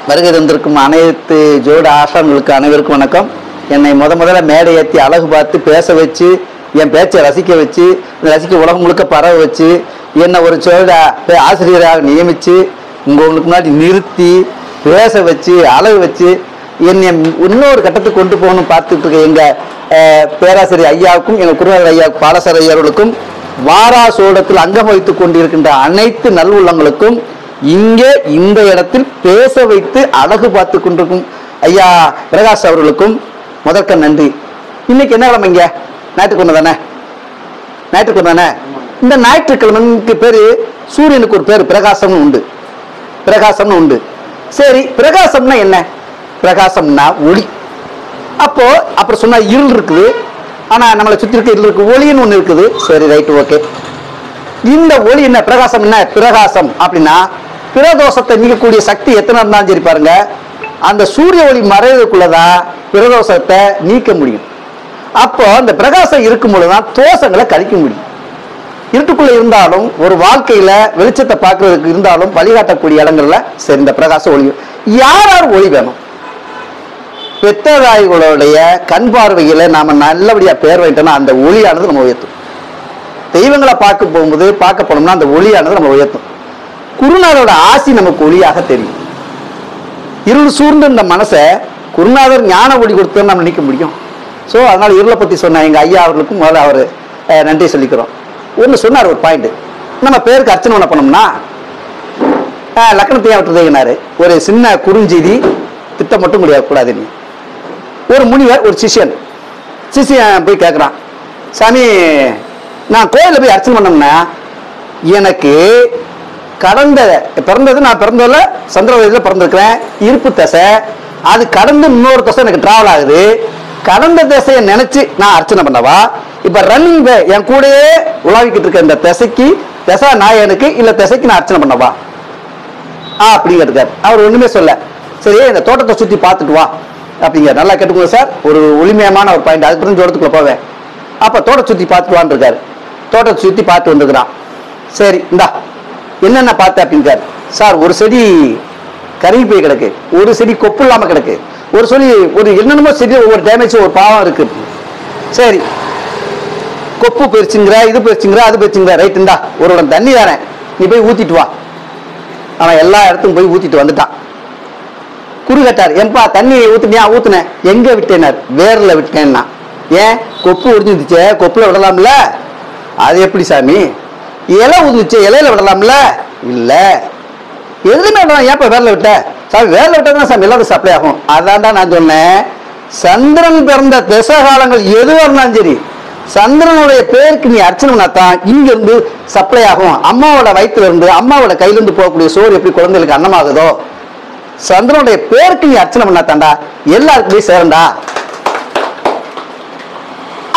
வருகை தந்திருக்கும் அனைத்து ஜோட ஆசான்களுக்கு அனைவருக்கும் வணக்கம். என்னை முதல்ல மேடை ஏற்றி அழகு பார்த்து பேச வச்சு என் பேச்சை ரசிக்க வச்சு இந்த ரசிக்க உலகம் முழுக்க பரவ வச்சு என்னை ஒரு ஜோட ஆசிரியராக நியமித்து உங்களுக்கு முன்னாடி நிறுத்தி பேச வச்சு அழகு வச்சு என்னை இன்னொரு கட்டத்துக்கு கொண்டு போகணும்னு பார்த்துட்டு இருக்க எங்கள் பேராசிரியர் ஐயாவுக்கும் எங்கள் குருநாதர் ஐயாவுக்கும் பாலசார் ஐயாவுக்கும் வாராசோடத்தில் அங்கம் வைத்துக் கொண்டிருக்கின்ற அனைத்து நல்லுள்ளங்களுக்கும் இங்கே இந்த இடத்தில் பேச வைத்து அழகு பார்த்து கொண்டிருக்கும் ஐயா பிரகாஷ் அவர்களுக்கும் முதற்க நன்றி. இன்னைக்கு என்ன கிழமை? இங்க ஞாயிற்றுக்கிழமை தானே? ஞாயிற்றுக்கிழமை தானே? இந்த ஞாயிற்றுக்கிழமைக்கு பேரு சூரியனுக்கு ஒரு பேர் பிரகாசம்னு உண்டு. பிரகாசம்னு உண்டு. சரி, பிரகாசம்னா என்ன? பிரகாசம்னா ஒளி. அப்போ அப்புறம் சொன்னா இருள் இருக்குது. ஆனா நம்மளை சுத்தி இருக்க இருள் இருக்கு, ஒளின்னு ஒண்ணு இருக்குது. சரி, ரைட்டு, ஓகே. இந்த ஒளி என்ன? பிரகாசம் என்ன? பிரகாசம் அப்படின்னா பிரதோஷத்தை நீக்கக்கூடிய சக்தி எத்தனை இருந்தாலும் சரி பாருங்க, அந்த சூரிய ஒளி மறைவதற்குள்ளதான் பிரதோஷத்தை நீக்க முடியும். அப்போ அந்த பிரகாசம் இருக்கும் பொழுதுதான் தோஷங்களை கழிக்க முடியும். இருட்டுக்குள்ள இருந்தாலும் ஒரு வாழ்க்கையில வெளிச்சத்தை பார்க்கறதுக்கு இருந்தாலும் வழிகாட்டக்கூடிய இடங்கள்ல சரி இந்த பிரகாச ஒளி. யார் ஒளி வேணும்? பெற்றதாய்களுடைய கண் பார்வையில நாம நல்லபடியா பேர் வைட்டோம்னா அந்த ஒளியானது நம்ம உயர்த்தும். தெய்வங்களை பார்க்க போனோம்னா அந்த ஒளியானது நம்ம உயர்த்தும். குருநாதரோட ஆசி நமக்கு ஒளியாக தெரியும். இருள் சூழ்ந்து இந்த மனசை குருநாதர் ஞான ஒளி கொடுத்து நம்ம நீக்க முடியும். ஸோ அதனால இருளை பத்தி சொன்ன எங்க ஐயா அவர்களுக்கும் முதல்ல அவர் நன்றி சொல்லிக்கிறோம். ஒன்று சொன்னார், ஒரு பாயிண்ட். நம்ம பேருக்கு அர்ச்சனை பண்ண போனோம்னா லக்கணத்தையா விட்டுருந்தேங்கனாரு. ஒரு சின்ன குறுஞ்செய்தி திட்டம் மட்டும் முடியக்கூடாது. நீ ஒரு முனிவர் ஒரு சிஷியன் போய் கேட்குறான், சாமி நான் கோயிலில் போய் அர்ச்சனை பண்ணோம்னா எனக்கு பிறந்தது நான் பிறந்ததில்ல சந்திரவதியில் பிறந்திருக்கிறேன், இருப்பு தசை, அது கடந்து இன்னொரு தசை எனக்கு டிராவல் ஆகுது, கடந்த திசையை நினைச்சு நான் அர்ச்சனை பண்ணவா, இப்ப ரன்னிங் என் கூடயே உலாவிக்கிட்டு இருக்க இந்த திசைக்கு திசை நாயனுக்கு இல்ல திசைக்கு நான் அர்ச்சனை பண்ணவா அப்படிங்கிறார். அவர் ஒண்ணுமே சொல்ல. சரி, இந்த தோட்டத்தை சுற்றி பார்த்துட்டு வா அப்படிங்கிற. நல்லா கேட்டுக்கோங்க சார், ஒரு ஒளிமயமான ஒரு பாயிண்ட். அதுக்கு தோட்டத்துக்குள்ள போவேன். அப்ப தோட்டத்தை சுற்றி பார்த்துட்டு வான்னு இருக்காரு. தோட்டத்தை சுற்றி பார்த்து வந்துக்கிறான். சரி, இந்தா என்னென்ன பார்த்த அப்படின்றாரு. சார், ஒரு செடி கருகி போய் கிடக்கு, ஒரு செடி கொப்பு இல்லாம கிடக்கு, ஒரு சொல்லி ஒரு என்னென்னமோ செடி ஒவ்வொரு டேமேஜ் ஒரு பாவம் இருக்கு. சரி, கொப்பு போயிருச்சுங்கிற, இது போயிருச்சுங்கிற, அது போயிருச்சுங்கிற. ரைட், இந்தா ஒரு உடம்பு தண்ணி தானே, நீ போய் ஊத்திட்டு வா. அவன் எல்லா இடத்துக்கும் போய் ஊத்திட்டு வந்துட்டான். குரு கேட்டார், ஏன்பா தண்ணி ஊத்துனியா? ஊத்துனேன். எங்க விட்டேனார்? வேர்ல விட்டேன்னா. ஏன்? கொப்பு ஒடிஞ்சிருந்துச்சே, கொப்புல விடலாம்ல. அது எப்படி சாமி? இலை ஊதுச்சு, இலையில விடலாம்ல. இல்ல, எதுவுமே விடலாம். ஏப்ப வேர்ல விட்ட? சாமி வேர்ல விட்டா சாமி எல்லாரும் சப்ளை ஆகும். அதான்டா நான் சொன்னேன். சந்திரன் பிறந்த திசை காலங்கள் எதுவாக இருந்தாலும் சரி, சந்திரனுடைய பேருக்கு நீ அர்ச்சனை பண்ணாதான் இங்க இருந்து சப்ளை ஆகும். அம்மாவோட வயிற்றுல இருந்து அம்மாவோட கையில இருந்து போகக்கூடிய சோறு எப்படி குழந்தைகளுக்கு அன்னமாகுதோ, சந்திரனுடைய பேருக்கு நீ அர்ச்சனை பண்ணாதாண்டா எல்லாருக்குமே சேரண்டா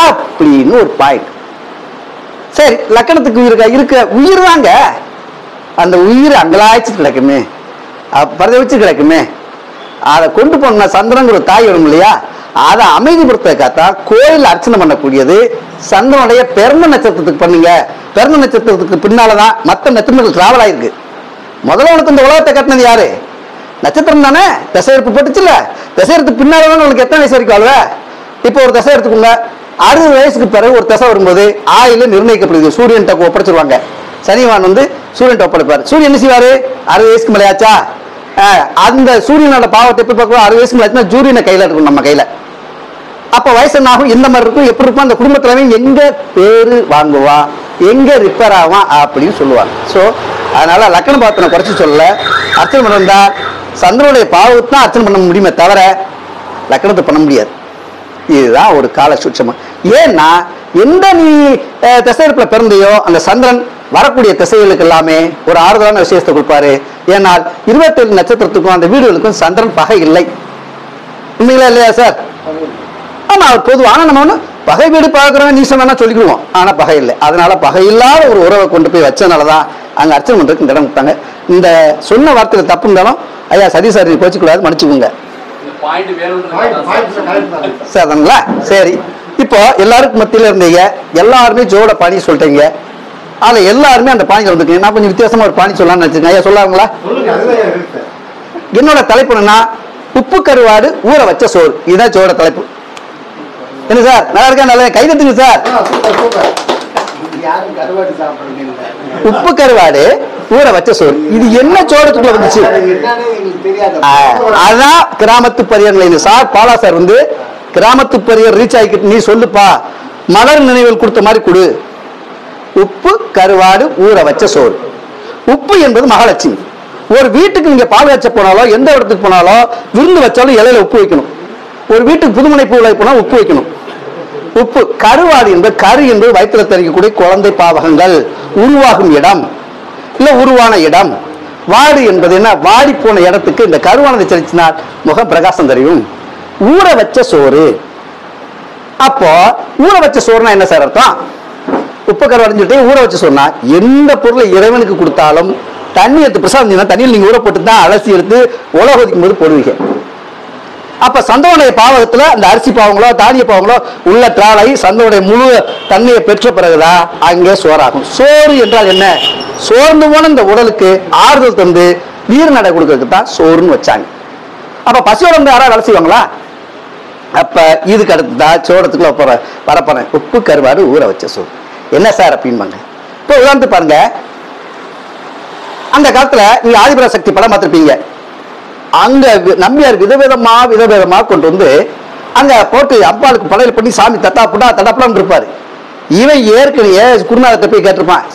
அப்படின்னு ஒரு பாயிண்ட். சரி, லக்கணத்துக்கு இருக்க உயிர் வாங்க, அந்த உயிர் அங்கலாய்ச்சிட்டு கிடக்குமே, பரத வச்சு கிடக்குமே, அதை கொண்டு போன சந்திரங்கிற தாய் வரும் இல்லையா, அதை அமைதிப்படுத்துறதுக்காகத்தான் கோயில் அர்ச்சனை பண்ணக்கூடியது. சந்திரனுடைய பிறந்த நட்சத்திரத்துக்கு பண்ணுங்க. பிறந்த நட்சத்திரத்துக்கு பின்னாலதான் மற்ற நட்சத்திரங்கள் டிராவல் ஆயிருக்கு. முதல்ல உனக்கு இந்த உலகத்தை கட்டினது யாரு? நட்சத்திரம் தானே. திசையெடுப்பு போட்டுச்சுல்ல, திசையெடுத்து பின்னாலதான் உங்களுக்கு எத்தனை வயசு வரைக்கும் வாழ்வ? இப்போ ஒரு திசை எடுத்துக்கோங்க, 60 வயசுக்கு பிறகு ஒரு திசை வரும்போது ஆயில நிர்ணயிக்கப்படுது. சூரியன் ஒப்படைச்சிருவாங்க. சனிவான் சூரியன் ஒப்படைப்பாரு. சூரியன் என்ன செய்வாரு? 60 வயசுக்கு மேலேயாச்சா, அந்த சூரியனோட பாவத்தை எப்ப பார்க்கணும்? 60 வயசுக்கு மேலே சூரியனை கையில இருக்கும், நம்ம கையில. அப்ப வயசு என்ன ஆகும்? இந்த மாதிரி இருக்கும். எப்படி இருக்கும்? அந்த குடும்பத்துல எங்க பேரு வாங்குவா, எங்க ரிப்பேர் ஆகும் அப்படின்னு சொல்லுவாங்க. சோ அதனால லக்கண பாத்திரம் குறைச்சி சொல்லல. அர்ச்சனை பண்ணா சந்திரனுடைய பாவத்தான் அர்ச்சனை பண்ண முடியுமே தவிர லக்கணத்தை பண்ண முடியாது. இதுதான் ஒரு கால சூட்சமம். ஏன்னா எந்த நீ திசையெடுப்புல பிறந்தையோ அந்த சந்திரன் வரக்கூடிய திசைகளுக்கு எல்லாமே ஒரு ஆறுதலான விஷயத்தை கொடுப்பாரு. ஏன்னால் 27 நட்சத்திரத்துக்கும் அந்த வீடுகளுக்கும் சந்திரன் பகை இல்லை. உண்மைங்களா இல்லையா சார்? ஆமா, அவர் பொதுவாக. ஆனா நம்ம ஒண்ணு பகை வீடு பார்க்கிறவங்க நீசம் வேணா சொல்லிக்கிடுவோம், ஆனா பகை இல்லை. அதனால பகை இல்லாத ஒரு உறவை கொண்டு போய் வச்சதுனாலதான் அங்க அர்ச்சனை பண்றதுக்கு இந்த இடம் கொடுத்தாங்க. இந்த சொன்ன வார்த்தையில தப்பு இருந்தாலும் ஐயா சதீஷ் சார் கோச்சிக்கூடாது, மன்னிச்சுக்கோங்க. சரி, இப்போ எல்லாருக்கும் மத்தியில இருந்தீங்க, எல்லாருமே ஜோட பாணி சொல்லிட்டீங்க. அதுல எல்லாருமே அந்த பாணிகள் வந்துருக்கீங்க. நான் கொஞ்சம் வித்தியாசமா ஒரு பாணி சொல்லலாம்னு நினைச்சிருக்கேன். ஐயா சொல்லாங்களா? என்னோட தலைப்பு என்னன்னா உப்பு கருவாடு ஊற வச்ச சோறு. இதுதான் சோட தலைப்பு. என்ன சார், நல்லா இருக்கா? நல்லா கைதட்டுங்க சார். உப்பு கருவாடு ஊற வச்ச சோறு, இது என்ன சோடத்துக்குள்ள வந்துச்சு? அதான் கிராமத்து பரியர்கள் சார். பாலா சார் வந்து கிராமத்து பரியர் ரீச் ஆகிக்கிட்டு நீ சொல்லுப்பா, மலர் நினைவில் கொடுத்த மாதிரி கொடு. உப்பு கருவாடு ஊற வச்ச சோறு. உப்பு என்பது மகாலட்சுமி. ஒரு வீட்டுக்கு நீங்க பால் வச்ச போனாலோ, எந்த இடத்துக்கு போனாலோ, விருந்து வச்சாலும் இலையில உப்பு வைக்கணும். ஒரு வீட்டுக்கு புதுமனை பூ போனா உப்பு வைக்கணும். உப்பு. கருவாடு என்பது, கரு என்பது வயிற்றுல தெரிவிக்கக்கூடிய குழந்தை பாவகங்கள் உருவாகும் இடம், இல்ல உருவான இடம். வாடு என்பது என்ன? வாடி போன இடத்துக்கு இந்த கருவானதை செலுத்தினால் முகம் பிரகாசம் தெரியும். ஊற வச்ச சோறு. அப்போ ஊற வச்ச சோறுனா என்ன சார் அர்த்தம்? உப்பு கருவாடுன்னு சொல்லிட்டு ஊற வச்சு சொன்னா, எந்த பொருளை இறைவனுக்கு கொடுத்தாலும் தண்ணி எடுத்து பிரசாதம் தண்ணியில் நீங்க ஊற போட்டு தான் அலசி எடுத்து உலக ஒதுக்கும் போது போடுவீங்க. அப்ப சந்தோடைய பாவகத்துல அந்த அரிசி பாவங்களோ தானிய பாவங்களோ உள்ள திராளை சந்தோடைய முழு தன்மையை பெற்ற பிறகுதான் அங்கே சோறாகும். சோறு என்றால் என்ன? சோர்ந்து போன இந்த உடலுக்கு ஆறுதல் தந்து வீர நடை கொடுக்கறதுக்கு தான் சோறுன்னு வச்சாங்க. அப்ப பசியோட வந்து யாராவது வேலை செய்வாங்களா? அப்ப இதுக்கு அடுத்துதான் சோடத்துக்குள்ள வரப்போறேன். உப்பு கருவாடு ஊற வச்ச சோறு என்ன சார் அப்படின்பாங்க. இப்போ உதாரணத்துக்கு பாருங்க, அந்த காலத்துல நீங்க ஆதிபராசக்தி படம் பார்த்திருப்பீங்க. அங்க நம்பியார் விதவிதமா கொண்டு வந்து அங்க போட்டு அம்பாளுக்கு படையல் பண்ணி சாமி தட்டாப்புடான்னு இருப்பாரு. இவன் ஏற்கனவே குருநாதத்தை போய் கேட்டிருப்பான்,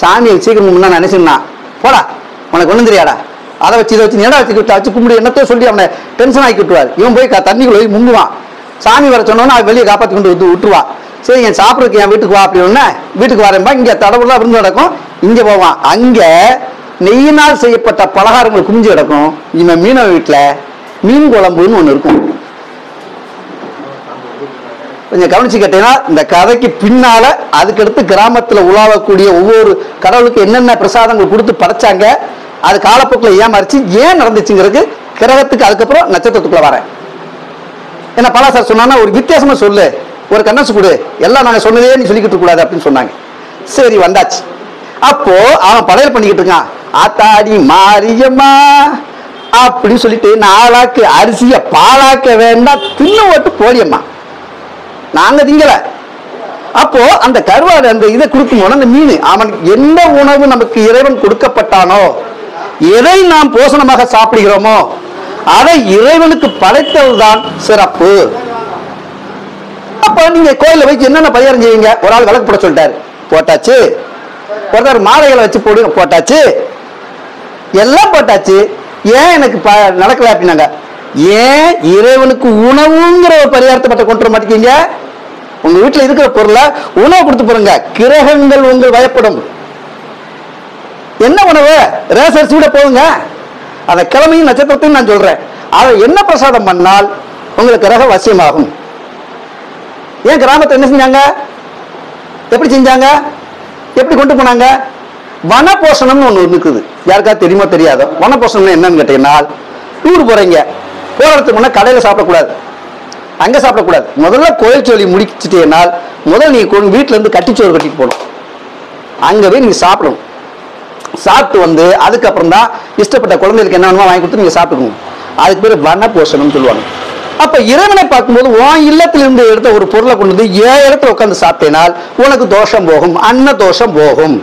சாமி சீக்கிரம் முன்னா நினைச்சுன்னா போடா, உனக்கு ஒண்ணும் தெரியாடா, அதை வச்சு இதை வச்சு நேடா வச்சு கும்பிடு என்னத்தையும் சொல்லி அவனை டென்ஷன் ஆக்கி விட்டுவார். இவன் போய் தண்ணிக்குள்ள போய் முங்குவான். சாமி வர சொன்னோன்னா அவன் வெளியே காப்பாற்றி கொண்டு வந்து விட்டுருவான். சரி, என் சாப்பிட்றதுக்கு என் வீட்டுக்கு வா அப்படின்னு வீட்டுக்கு வரேன்பா. இங்க தடவுலாம் விருந்து நடக்கும், இங்க போவான். அங்க நெய்யினால் செய்யப்பட்ட பலகாரங்கள் குஞ்சு கிடக்கும். இவன் மீனவ வீட்டுல மீன் குழம்புன்னு ஒண்ணு இருக்கும். கொஞ்சம் கவனிச்சு கேட்டீங்கன்னா இந்த கதைக்கு பின்னால அதுக்கடுத்து கிராமத்துல உலாவக்கூடிய ஒவ்வொரு கடவுளுக்கு என்னென்ன பிரசாதங்கள் கொடுத்து படைச்சாங்க, அது காலப்போக்கில் ஏமாறிச்சு ஏன் நடந்துச்சுங்கிறது கிரகத்துக்கு அதுக்கப்புறம் நட்சத்திரத்துக்குள்ள வரேன். என்ன பலா சார் சொன்னா ஒரு வித்தியாசமா சொல்லு, ஒரு கண்ணசு கொடு, எல்லாம் நாங்க சொன்னதே நீ சொல்லிக்கிட்டு கூடாது அப்படின்னு சொன்னாங்க. சரி வந்தாச்சு. அப்போ அவன் படையல் பண்ணிக்கிட்டு இருக்கான். ஆத்தாடி மாரியம்மா அப்படின்னு சொல்லிட்டு 4 ஆக்கு அரிசிய பாலாக்க வேண்டாம், தின்னு ஓட்டு போடியம்மா, நாங்க திங்கல. அப்போ அந்த கருவாடு அந்த இதை கொடுக்கும் போது அந்த மீன், அவன் எந்த உணவு நமக்கு இறைவன் கொடுக்கப்பட்டானோ, எதை நாம் போஷணமாக சாப்பிடுகிறோமோ அதை இறைவனுக்கு படைத்ததுதான் சிறப்பு. அப்ப நீங்க கோயில வச்சு என்னென்ன பரிகாரம் செய்வீங்க? ஒரு ஆள் விளக்கு போட சொல்லிட்டாரு, போட்டாச்சு. ஒருத்தர் மாலைகளை வச்சு போடுங்க, போட்டாச்சு. எல்லாம் போட்டாச்சு. ஏன் எனக்கு நடக்கல அப்படின்னாங்க. ஏன் இறைவனுக்கு உணவுங்கிற ஒரு பரிகாரத்தை மட்டும் கொண்டு வர மாட்டேங்க? உங்க வீட்டுல இருக்கிற பொருளை உணவு கொடுத்து போறங்க, கிரகங்கள் உங்கள் வயப்படும். என்ன உணவு? ரேசரிசி கூட போகுங்க. அந்த கிழமையும் நட்சத்திரத்தையும் நான் சொல்றேன். அதை என்ன பிரசாதம் பண்ணால் உங்களுக்கு கிரக வசியமாகும். ஏன் கிராமத்தை என்ன செஞ்சாங்க? எப்படி செஞ்சாங்க? எப்படி கொண்டு போனாங்க? வனபோஷணம்னு ஒண்ணு இருக்குது. யாருக்காவது தெரியுமோ தெரியாதோ? வனபோஷணம் என்னன்னு கேட்டீங்கன்னா, டூர் போறீங்க, போறதுக்கு முன்னா கடையில சாப்பிடக்கூடாது, அங்க சாப்பிடக்கூடாது. முதல்ல கோயில் சொல்லி முடிச்சுட்டேனால் முதல் நீங்க வீட்டுல இருந்து கட்டிச்சோறு கட்டிட்டு போகணும். அங்க போய் நீங்க சாப்பிடணும். சாப்பிட்டு வந்து அதுக்கப்புறம் தான் இஷ்டப்பட்ட குழந்தைகளுக்கு என்ன வேணுமோ வாங்கி கொடுத்து நீங்க சாப்பிட்டுக்கணும். அதுக்கு பேர் வனபோஷணம் சொல்லுவாங்க. அப்ப இறைவனை பார்க்கும்போது உன் இல்லத்திலிருந்து எடுத்த ஒரு பொருளை கொண்டு வந்து ஏன் இடத்துல உட்காந்து சாப்பிட்டேனால் உனக்கு தோஷம் போகும், அன்ன தோஷம் போகும்.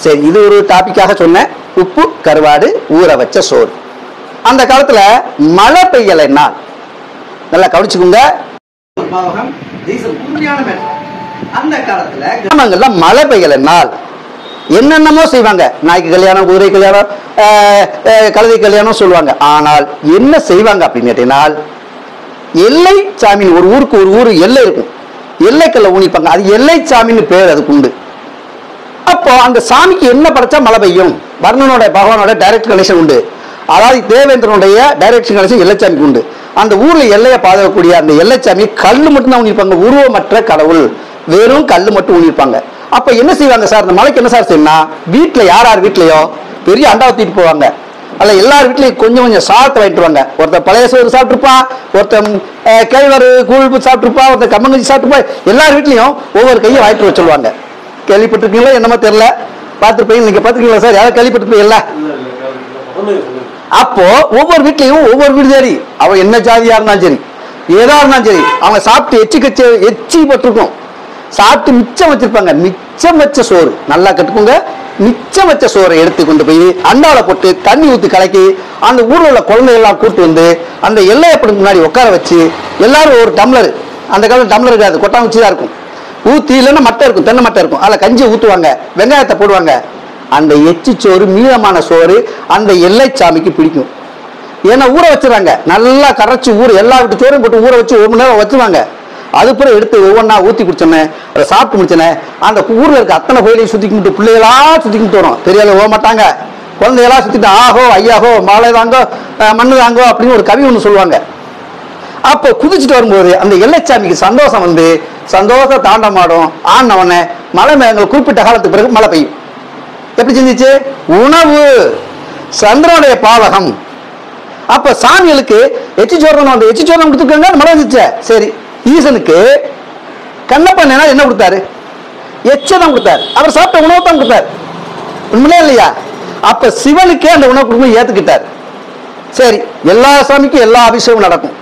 சரி, இது ஒரு டாபிக்காக சொன்னேன். உப்பு கருவாடு ஊற வச்ச சோறு. அந்த காலத்துல மழை பெய்யலைன்னா, நல்லா கவனிச்சுக்கோங்க, அந்த காலத்துல கிராமங்கள்ல மழை பெய்யலைன்னால் என்னென்னமோ செய்வாங்க. நாய்க்கு கல்யாணம், குதிரை கல்யாணம், கழுதை கல்யாணம் சொல்லுவாங்க. ஆனால் என்ன செய்வாங்க அப்படின்னு கேட்டீங்கன்னா, எல்லை சாமின்னு ஒரு ஊருக்கு ஒரு ஊர் எல்லை இருக்கும், எல்லைக்கல்ல ஊனிப்பாங்க. அது எல்லை சாமின்னு பேர் அதுக்கு உண்டு. அப்போ அந்த சாமிக்கு என்ன படைச்சா மழை பெய்யும்? வர்ணனோட பகவானோட டைரக்ட் கனெக்ஷன் உண்டு. அதாவது தேவேந்திரனுடைய டைரக்ஷன் கனெக்ஷன் எல்லைச்சாமிக்கு உண்டு. அந்த ஊர்ல எல்லையை பாதுகாக்கக்கூடிய அந்த எல்லைச்சாமி கல்லு மட்டும் தான் ஊனிப்பாங்க, உருவமற்ற கடவுள், வெறும் கல்லு மட்டும் ஊனிப்பாங்க. அப்ப என்ன செய்வாங்க சார்? அந்த மலைக்கு என்ன சார் செய்யணும்? வீட்டுல யார் வீட்லயோ பெரிய அண்டா ஊத்திட்டு போவாங்க. அல்ல எல்லார் வீட்லயும் கொஞ்சம் கொஞ்சம் சாதத்தை வாங்கிட்டு வாங்க. ஒருத்தர் பழைய சோறு சாப்பிட்டுருப்பான், ஒருத்தன் கேழ்வரகு கூழ் சாப்பிட்டுருப்பான், ஒருத்தர் கம்மங்கஞ்சி சாப்பிட்டுப்பா. எல்லார் வீட்லயும் ஒவ்வொரு கையை வாங்கிட்டு வர சொல்லுவாங்க. கேள்விப்பட்டிருக்கீங்களா? என்னமோ தெரியல, பார்த்துருப்பீங்க. நீங்க பார்த்துருக்கீங்களா சார்? யாரும் கேள்விப்பட்டிருப்பீங்கல்ல? அப்போ ஒவ்வொரு வீட்லயும் ஒவ்வொரு வீடு சரி, அவன் என்ன ஜாதியா இருந்தாலும் சரி, ஏதா இருந்தாலும் சரி, அவங்க சாப்பிட்டு எச்சி பட்டிருக்கும், சாப்பிட்டு மிச்சம் வச்சிருப்பாங்க. மிச்சம் வச்ச சோறு நல்லா கட்டுக்குங்க. மிச்சம் வச்ச சோறை எடுத்து கொண்டு போய் அண்டால போட்டு தண்ணி ஊற்றி கலக்கி அந்த ஊர்ல உள்ள குழந்தைகள்லாம் கூட்டு வந்து அந்த எல்லையப்பனுக்கு முன்னாடி உட்கார வச்சு எல்லாரும் ஒரு டம்ளர், அந்த காலம் டம்ளர் இருக்காது, கொட்டாங்குச்சி தான் இருக்கும், ஊற்றி இல்லைன்னா மட்டை இருக்கும், தென்னை மட்டை இருக்கும், அதில் கஞ்சி ஊற்றுவாங்க, வெங்காயத்தை போடுவாங்க. அந்த எச்சி சோறு மீதமான சோறு அந்த எல்லை சாமிக்கு பிடிக்கும். ஏன்னா ஊற வச்சுறாங்க, நல்லா கரைச்சி எல்லா வீட்டு சோறையும் போட்டு ஊற வச்சு 1 மணி நேரம் வச்சுருவாங்க. அதுக்கப்புறம் எடுத்து ஒவ்வொன்றா ஊற்றி குடிச்சோன்னே அதை சாப்பிட்டு முடிச்சோன்னே அந்த ஊரில் இருக்க அத்தனை கோயிலையும் சுற்றி கும்பிட்டு பிள்ளைகளா சுற்றி கும்பிட்டு வரும். பெரியால போக மாட்டாங்க, குழந்தைகளா சுற்றிட்டு ஆஹோ ஐயாஹோ மாலை தாங்கோ மண்ணு தாங்கோ அப்படின்னு ஒரு கவி ஒன்று சொல்லுவாங்க. அப்போ குதிச்சுட்டு வரும்போது அந்த எல்லைச்சாமிக்கு சந்தோஷம் வந்து சந்தோஷ தாண்டமாடும். ஆனவனே மழை மேகங்கள் குறிப்பிட்ட காலத்துக்கு பிறகு மழை பெய்யும். எப்படி செஞ்சிச்சு? உணவு சந்திரனுடைய பாவகம். அப்ப சாமிகளுக்கு எச்சி சோறும் அந்த எச்சி சோறும் கொடுத்துருக்காங்க, மழை வந்துச்சு. சரி, ஈசனுக்கு கண்ணப்பன் என்ன கொடுத்தாரு? எச்சதான் கொடுத்தாரு. அவர் சாப்பிட்ட உணவு தான் கொடுத்தாரு, உண்மையிலே இல்லையா? அப்ப சிவனுக்கே அந்த உணவு கொடுக்கும் ஏத்துக்கிட்டார். சரி, எல்லா சாமிக்கும் எல்லா அபிஷேகமும் நடக்கும்.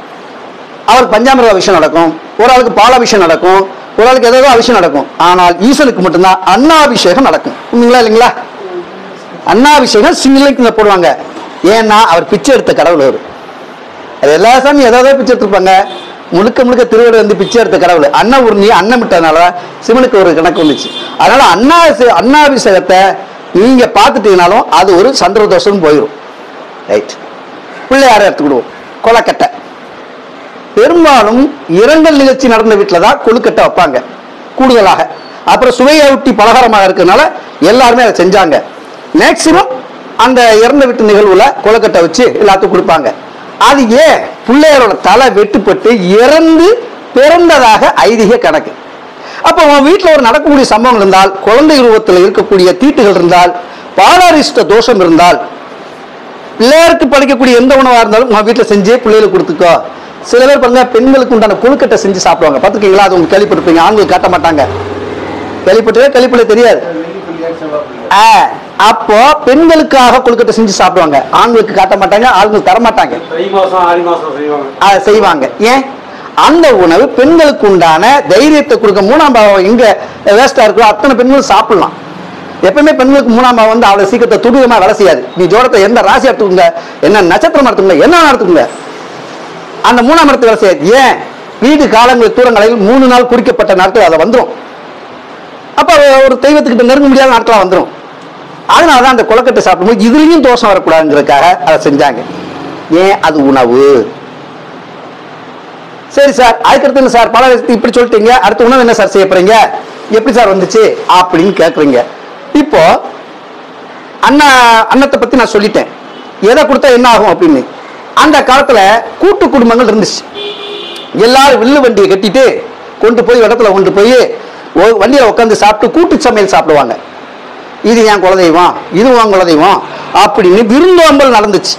அவருக்கு பஞ்சாமிரத அபிஷேகம் நடக்கும், ஒரு ஆளுக்கு பாலாபிஷேகம் நடக்கும், ஒரு ஆளுக்கு ஏதோ அபிஷேகம் நடக்கும். ஆனால் ஈசனுக்கு மட்டும்தான் அன்னாபிஷேகம் நடக்கும். உண்மைங்களா இல்லைங்களா? அன்னாபிஷேகம் சிங்கிளைக்கு போடுவாங்க. ஏன்னா அவர் பிச்சை எடுத்த கடவுள். அவர் அது எல்லா சாமியும் ஏதாவது பிச்சை எடுத்துருப்பாங்க. முழுக்க முழுக்க திருவள்ளுவர் வந்து பிச்சை எடுத்த கடவுள். அன்ன உருணி அன்னம் விட்டதுனால சிவனுக்கு ஒரு கணக்கு வந்துச்சு. அதனால அன்னாபிஷேகத்தை நீங்க பார்த்துட்டீங்கனாலும் அது ஒரு சந்திர தோஷம் போயிடும். ரைட். பிள்ளையார எடுத்துக்கிடுவோம். கொலக்கட்டை பெரும்பாலும் இரங்கல் நிகழ்ச்சி நடந்த வீட்டில் தான் கொழுக்கட்டை வைப்பாங்க கூடுதலாக. அப்புறம் சுவையூட்டி பலகாரமாக இருக்கிறதுனால எல்லாருமே அதை செஞ்சாங்க. மேக்சிமம் அந்த இறந்த வீட்டு நிகழ்வுல கொழுக்கட்டை வச்சு எல்லாத்துக்கும் கொடுப்பாங்க. அது ஏன்? பிள்ளையாரோட தலை வெட்டுப்பட்டு இறந்து பிறந்ததாக ஐதீக கணக்கு. அப்போ உன் வீட்டில் ஒரு நடக்கக்கூடிய சம்பவம் இருந்தால், குழந்தை உருவத்தில் இருக்கக்கூடிய தீட்டுகள் இருந்தால், பாலாரிஷ்ட தோஷம் இருந்தால், பிள்ளையாருக்கு படைக்கக்கூடிய எந்த உணவாக இருந்தாலும் உன் வீட்டில் செஞ்சு பிள்ளைகளுக்கு கொடுத்துக்கோ. சில பேர் பாருங்க, பெண்களுக்கு உண்டான கொழுக்கட்டை செஞ்சு சாப்பிடுவாங்க. பார்த்துருக்கீங்களா? அது உங்களுக்கு கேள்விப்பட்டிருப்பீங்க. ஆண்களுக்கு காட்ட மாட்டாங்க. கேள்விப்பட்டே தெரியாது. அப்போ பெண்களுக்காக கொழுக்கட்டை செஞ்சு சாப்பிடுவாங்க, ஆண்களுக்கு காட்ட மாட்டாங்க, ஆண்கள் தர மாட்டாங்க, செய்வாங்க. ஏன்? அந்த உணவு பெண்களுக்கு உண்டான தைரியத்தை கொடுக்க. 3ஆம் பாவம் எங்க வேஸ்டா இருக்கோ அத்தனை பெண்களும் சாப்பிடலாம். எப்பவுமே பெண்களுக்கு 3ஆம் பாவம் வந்து அவ்வளவு சீக்கிரத்தை துரிதமா வேலை செய்யாது. நீ ஜோடத்தை எந்த ராசி எடுத்துக்கோங்க, என்ன நட்சத்திரம் எடுத்துக்கோங்க, என்ன எடுத்துக்கோங்க, அந்த 3ஆம் இடத்து வேலை செய்யாது. ஏன்? வீடு காலங்கள் தூரங்களில் 3 நாள் குறிக்கப்பட்ட நாட்கள் அதை வந்துடும். அப்ப ஒரு தெய்வத்துக்கிட்ட நெருங்க முடியாத நாட்களா வந்துடும். அதனாலதான் அந்த கொழுக்கட்டை சாப்பிடும்போது இதுலயும் தோஷம் வரக்கூடாதுங்கிறதுக்காக அதை செஞ்சாங்க. ஏன்? அது உணவு. சரி சார், அதுக்கடுத்து என்ன சார், பல இப்படி சொல்லிட்டீங்க, அடுத்த உணவு என்ன சார் செய்ய போறீங்க, எப்படி சார் வந்துச்சு அப்படின்னு கேட்குறீங்க. இப்போ அன்னத்தை பத்தி நான் சொல்லிட்டேன், எதை கொடுத்தா என்ன ஆகும் அப்படின்னு. அந்த காலத்துல கூட்டு குடும்பங்கள் இருந்துச்சு. எல்லாரும் வில்லு வண்டியை கட்டிட்டு கொண்டு போய் இடத்துல கொண்டு போய் வண்டியில உட்காந்து சாப்பிட்டு கூட்டு சமையல் சாப்பிடுவாங்க. இது என் குலதெய்வம், இது உன் குலதெய்வம் அப்படின்னு விருந்தோம்பல் நடந்துச்சு.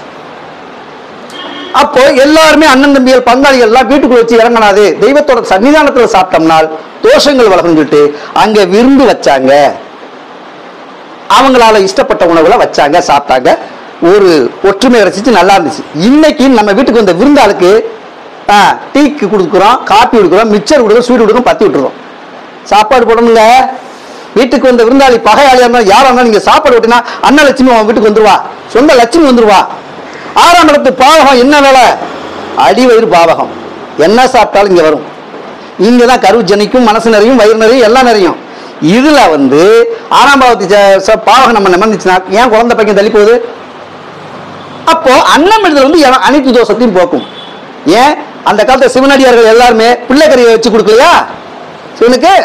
அப்போ எல்லாருமே அண்ணன் தம்பிகள் பங்காளிகள் எல்லாம் வீட்டுக்குள்ள வச்சு இறங்கினாது, தெய்வத்தோட சன்னிதானத்துல சாப்பிட்டோம்னால் தோஷங்கள் வளர்ந்து சொல்லிட்டு அங்க விருந்து வச்சாங்க. அவங்களால இஷ்டப்பட்ட உணவுகளை வச்சாங்க, சாப்பிட்டாங்க, ஒரு ஒற்றுமை ரசிச்சு நல்லா இருந்துச்சு. இன்னைக்கு நம்ம வீட்டுக்கு வந்த விருந்தாளுக்கு டீக்கு கொடுக்குறோம், காப்பி கொடுக்குறோம், மிச்சர் கொடுக்குறோம், ஸ்வீட் கொடுக்குறோம், பத்தி விட்டுறோம். சாப்பாடு போடணும்ல. வீட்டுக்கு வந்த விருந்தாளி பகையாளியா இருந்தாலும் யாரா இருந்தாலும் நீங்க சாப்பாடு விட்டினா அன்னலட்சுமி அவன் வீட்டுக்கு வந்துருவா, சொந்த லட்சுமி வந்துருவா. 6ஆம் இடத்து பாவகம் என்ன வேலை? அடிவயிறு பாவகம். என்ன சாப்பிட்டாலும் இங்க வரும். இங்கதான் கரு ஜனிக்கும், மனசு நிறையும், வயிறு நிறையும், எல்லாம் நிறையும். இதுல வந்து 6ஆம் பாவத்து பாவகம் நம்ம நிமிர்ந்துச்சுன்னா ஏன் குழந்தை பையன் தள்ளி போகுது? அப்போ அன்னம் இடத்துல வந்து அனைத்து தோஷத்தையும் போக்கும். ஏன்? அந்த காலத்துல சிவனடியார்கள் எல்லாருமே பிள்ளைக்கறியை வச்சு கொடுக்கலையா சிவனுக்கு?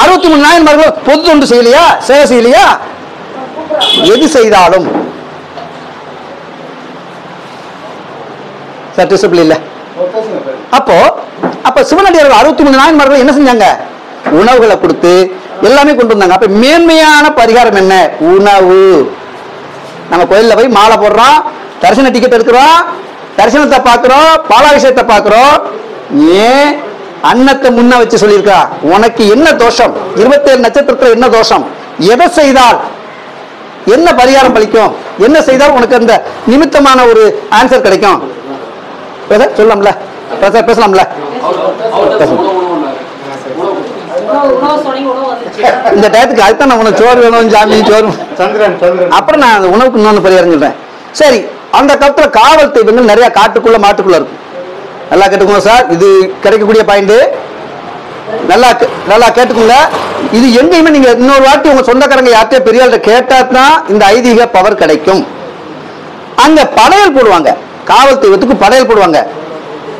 63 நாயன்மார்கள் பொது தொண்டு செய்யலையா, சேவை செய்யலையா? எது செய்தாலும் இல்ல. அப்ப சிவனடியார்கள் 63 நாயன்மார்கள் என்ன செஞ்சாங்க? உணவுகளை கொடுத்து எல்லாமே கொண்டு வந்தாங்க. அப்ப மேன்மையான பரிகாரம் என்ன? உணவு. நம்ம கோயில்ல போய் மாலை போடுறோம், தரிசன டிக்கெட் எடுக்கிறோம், தரிசனத்தை பார்க்கிறோம், பாலாபிஷேகத்தை பார்க்கிறோம். ஏன்? அன்னத்தை முன்ன வச்சு சொல்லியிருக்கா. உனக்கு என்ன தோஷம், 27 நட்சத்திரத்துல என்ன தோஷம், எதை செய்தால் என்ன பரிகாரம் பலிக்கும், என்ன செய்தால் உனக்கு அந்த நிமித்தமான ஒரு ஆன்சர் கிடைக்கும்? சொல்லலாம்ல, பேசலாம்ல. இந்த டயத்துக்கு அதுதான் நான் உனக்கு சோறு வேணும், ஜாமி சோறு, அப்புறம் நான் அந்த உணவுக்கு இன்னொன்று பரிகாரம் சொல்றேன். சரி, அந்த காலத்துல காவல் தெய்வங்கள் நிறைய காட்டுக்குள்ள மாட்டுக்குள்ள இருக்கும். நல்லா கேட்டுக்கோங்க சார், இது கிடைக்கக்கூடிய பாயிண்ட். நல்லா கேட்டுக்கோங்க. இது எங்கேயுமே நீங்க இன்னொரு வாட்டி உங்க சொந்தக்காரங்க யார்கிட்ட பெரிய ஆள்கிட்ட கேட்டா தான் இந்த ஐதீக பவர் கிடைக்கும். அங்க படையல் போடுவாங்க, காவல் தெய்வத்துக்கு படையல் போடுவாங்க.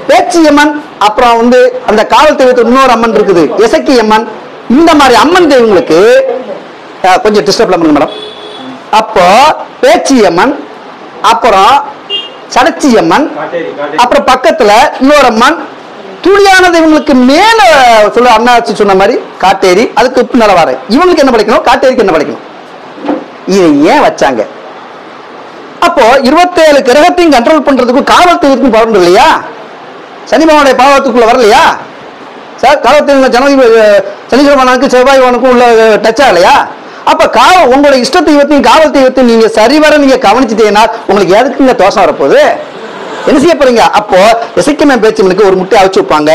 பேச்சியம்மன், அப்புறம் வந்து அந்த காவல் தெய்வத்துக்கு இன்னொரு அம்மன் இருக்குது, எசக்கி அம்மன். இந்த மாதிரி அம்மன் தெய்வங்களுக்கு கொஞ்சம் டிஸ்டர்ப் பண்ணுங்க மேடம். அப்போ பேச்சியம்மன், அப்புறம் சடச்சியம்மன், அப்புறம் பக்கத்துல இன்னொரு அம்மன், துளியானது இவங்களுக்கு மேல சொல்ல அண்ணாச்சி சொன்ன மாதிரி காட்டேரி, அதுக்கு மேல வர இவங்களுக்கு என்ன படிக்கணும், காட்டேரிக்கு என்ன படிக்கணும். இதை ஏன் வச்சாங்க? அப்போ 27 கிரகத்தையும் கண்ட்ரோல் பண்றதுக்கு காவல் தெய்வத்துக்கும் பவர் இல்லையா? சனிபகவானுடைய பாவத்துக்குள்ள வரலையா சார்? காவல் தெய்வம் சனிக்கிழமனுக்கு செவ்வாய்வானுக்கும் உள்ள டச் ஆகலையா? அப்ப உங்களோட இஷ்ட தெய்வத்தையும் காவல் தெய்வத்தையும் நீங்க சரிவர நீங்க கவனிச்சுட்டீங்கன்னா உங்களுக்கு எதுக்குங்க தோஷம் வரப்போகுது? என்ன செய்ய போறீங்க? அப்போ இசைக்கமே பேச்சுமனுக்கு ஒரு முட்டை அவிச்சு வைப்பாங்க.